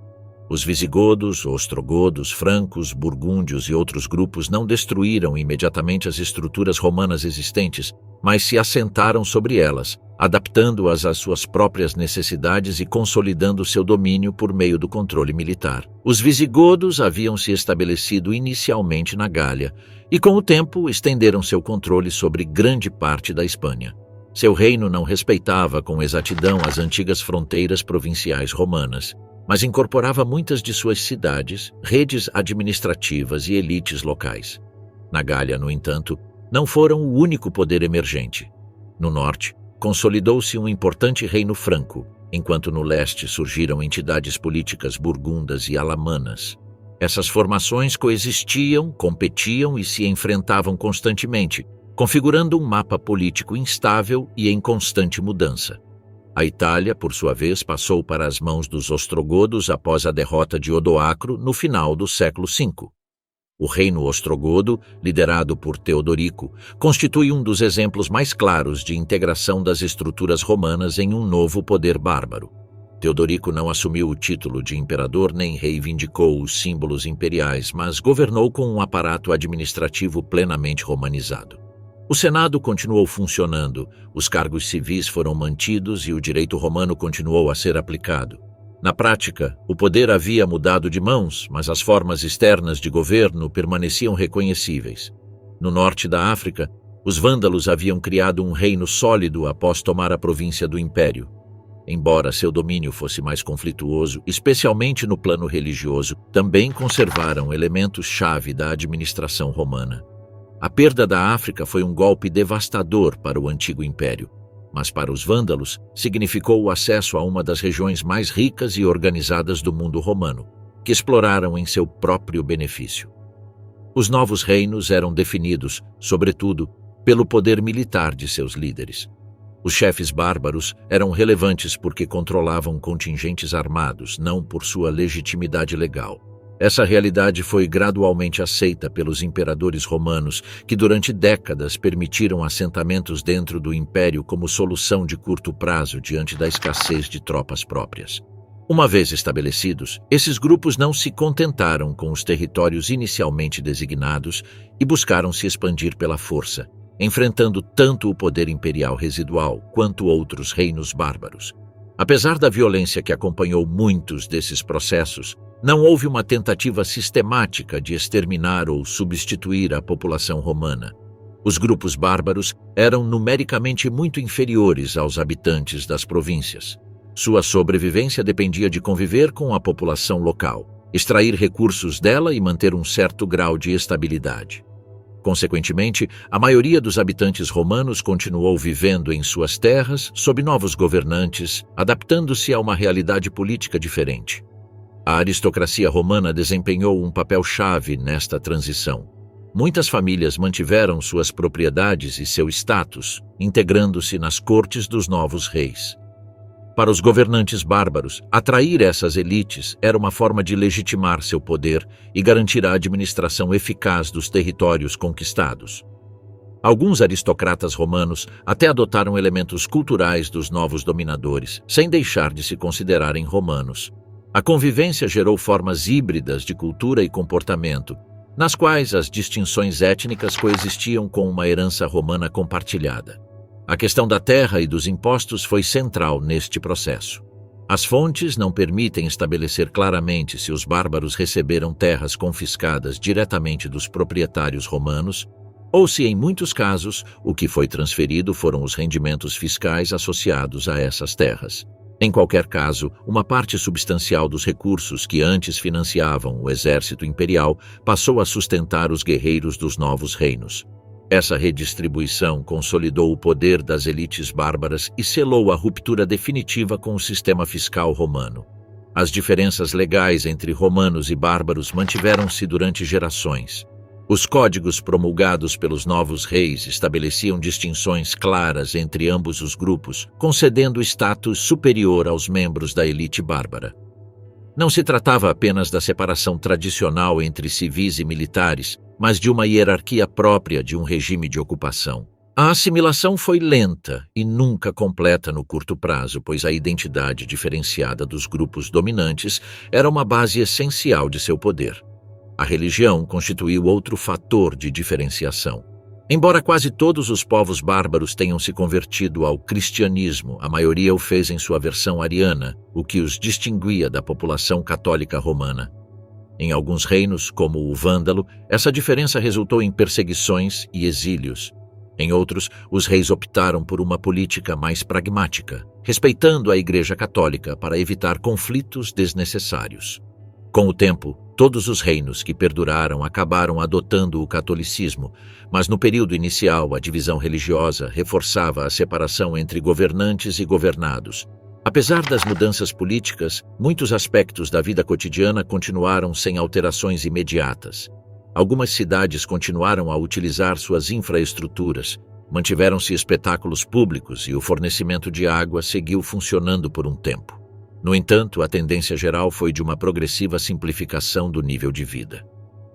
Os visigodos, ostrogodos, francos, burgúndios e outros grupos não destruíram imediatamente as estruturas romanas existentes, mas se assentaram sobre elas, adaptando-as às suas próprias necessidades e consolidando seu domínio por meio do controle militar. Os visigodos haviam se estabelecido inicialmente na Gália e, com o tempo, estenderam seu controle sobre grande parte da Espanha. Seu reino não respeitava com exatidão as antigas fronteiras provinciais romanas, mas incorporava muitas de suas cidades, redes administrativas e elites locais. Na Gália, no entanto, não foram o único poder emergente. No norte, consolidou-se um importante reino franco, enquanto no leste surgiram entidades políticas burgundas e alamanas. Essas formações coexistiam, competiam e se enfrentavam constantemente, configurando um mapa político instável e em constante mudança. A Itália, por sua vez, passou para as mãos dos ostrogodos após a derrota de Odoacro no final do século V. O reino ostrogodo, liderado por Teodorico, constitui um dos exemplos mais claros de integração das estruturas romanas em um novo poder bárbaro. Teodorico não assumiu o título de imperador nem reivindicou os símbolos imperiais, mas governou com um aparato administrativo plenamente romanizado. O Senado continuou funcionando, os cargos civis foram mantidos e o direito romano continuou a ser aplicado. Na prática, o poder havia mudado de mãos, mas as formas externas de governo permaneciam reconhecíveis. No norte da África, os vândalos haviam criado um reino sólido após tomar a província do Império. Embora seu domínio fosse mais conflituoso, especialmente no plano religioso, também conservaram elementos-chave da administração romana. A perda da África foi um golpe devastador para o antigo império, mas para os vândalos significou o acesso a uma das regiões mais ricas e organizadas do mundo romano, que exploraram em seu próprio benefício. Os novos reinos eram definidos, sobretudo, pelo poder militar de seus líderes. Os chefes bárbaros eram relevantes porque controlavam contingentes armados, não por sua legitimidade legal. Essa realidade foi gradualmente aceita pelos imperadores romanos, que durante décadas permitiram assentamentos dentro do império como solução de curto prazo diante da escassez de tropas próprias. Uma vez estabelecidos, esses grupos não se contentaram com os territórios inicialmente designados e buscaram se expandir pela força, enfrentando tanto o poder imperial residual quanto outros reinos bárbaros. Apesar da violência que acompanhou muitos desses processos, não houve uma tentativa sistemática de exterminar ou substituir a população romana. Os grupos bárbaros eram numericamente muito inferiores aos habitantes das províncias. Sua sobrevivência dependia de conviver com a população local, extrair recursos dela e manter um certo grau de estabilidade. Consequentemente, a maioria dos habitantes romanos continuou vivendo em suas terras sob novos governantes, adaptando-se a uma realidade política diferente. A aristocracia romana desempenhou um papel-chave nesta transição. Muitas famílias mantiveram suas propriedades e seu status, integrando-se nas cortes dos novos reis. Para os governantes bárbaros, atrair essas elites era uma forma de legitimar seu poder e garantir a administração eficaz dos territórios conquistados. Alguns aristocratas romanos até adotaram elementos culturais dos novos dominadores, sem deixar de se considerarem romanos. A convivência gerou formas híbridas de cultura e comportamento, nas quais as distinções étnicas coexistiam com uma herança romana compartilhada. A questão da terra e dos impostos foi central neste processo. As fontes não permitem estabelecer claramente se os bárbaros receberam terras confiscadas diretamente dos proprietários romanos ou se, em muitos casos, o que foi transferido foram os rendimentos fiscais associados a essas terras. Em qualquer caso, uma parte substancial dos recursos que antes financiavam o exército imperial passou a sustentar os guerreiros dos novos reinos. Essa redistribuição consolidou o poder das elites bárbaras e selou a ruptura definitiva com o sistema fiscal romano. As diferenças legais entre romanos e bárbaros mantiveram-se durante gerações. Os códigos promulgados pelos novos reis estabeleciam distinções claras entre ambos os grupos, concedendo status superior aos membros da elite bárbara. Não se tratava apenas da separação tradicional entre civis e militares, mas de uma hierarquia própria de um regime de ocupação. A assimilação foi lenta e nunca completa no curto prazo, pois a identidade diferenciada dos grupos dominantes era uma base essencial de seu poder. A religião constituiu outro fator de diferenciação. Embora quase todos os povos bárbaros tenham se convertido ao cristianismo, a maioria o fez em sua versão ariana, o que os distinguia da população católica romana. Em alguns reinos, como o Vândalo, essa diferença resultou em perseguições e exílios. Em outros, os reis optaram por uma política mais pragmática, respeitando a Igreja Católica para evitar conflitos desnecessários. Com o tempo, todos os reinos que perduraram acabaram adotando o catolicismo, mas no período inicial a divisão religiosa reforçava a separação entre governantes e governados. Apesar das mudanças políticas, muitos aspectos da vida cotidiana continuaram sem alterações imediatas. Algumas cidades continuaram a utilizar suas infraestruturas, mantiveram-se espetáculos públicos e o fornecimento de água seguiu funcionando por um tempo. No entanto, a tendência geral foi de uma progressiva simplificação do nível de vida.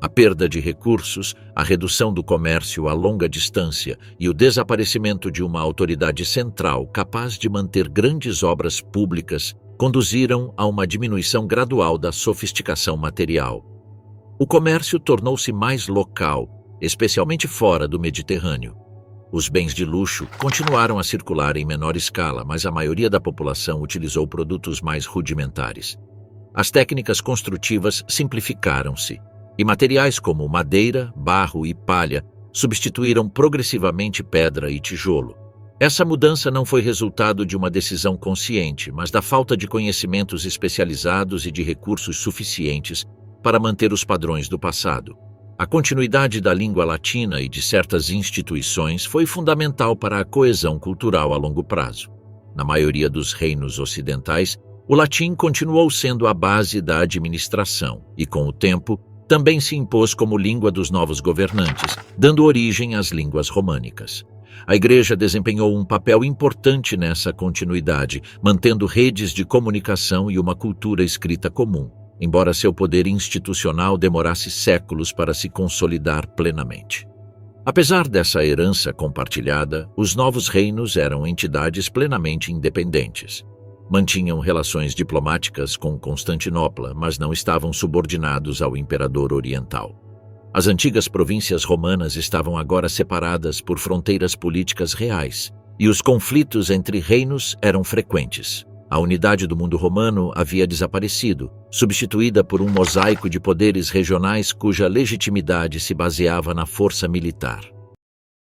A perda de recursos, a redução do comércio a longa distância e o desaparecimento de uma autoridade central capaz de manter grandes obras públicas conduziram a uma diminuição gradual da sofisticação material. O comércio tornou-se mais local, especialmente fora do Mediterrâneo. Os bens de luxo continuaram a circular em menor escala, mas a maioria da população utilizou produtos mais rudimentares. As técnicas construtivas simplificaram-se, e materiais como madeira, barro e palha substituíram progressivamente pedra e tijolo. Essa mudança não foi resultado de uma decisão consciente, mas da falta de conhecimentos especializados e de recursos suficientes para manter os padrões do passado. A continuidade da língua latina e de certas instituições foi fundamental para a coesão cultural a longo prazo. Na maioria dos reinos ocidentais, o latim continuou sendo a base da administração e, com o tempo, também se impôs como língua dos novos governantes, dando origem às línguas românicas. A Igreja desempenhou um papel importante nessa continuidade, mantendo redes de comunicação e uma cultura escrita comum, embora seu poder institucional demorasse séculos para se consolidar plenamente. Apesar dessa herança compartilhada, os novos reinos eram entidades plenamente independentes. Mantinham relações diplomáticas com Constantinopla, mas não estavam subordinados ao imperador oriental. As antigas províncias romanas estavam agora separadas por fronteiras políticas reais, e os conflitos entre reinos eram frequentes. A unidade do mundo romano havia desaparecido, substituída por um mosaico de poderes regionais cuja legitimidade se baseava na força militar.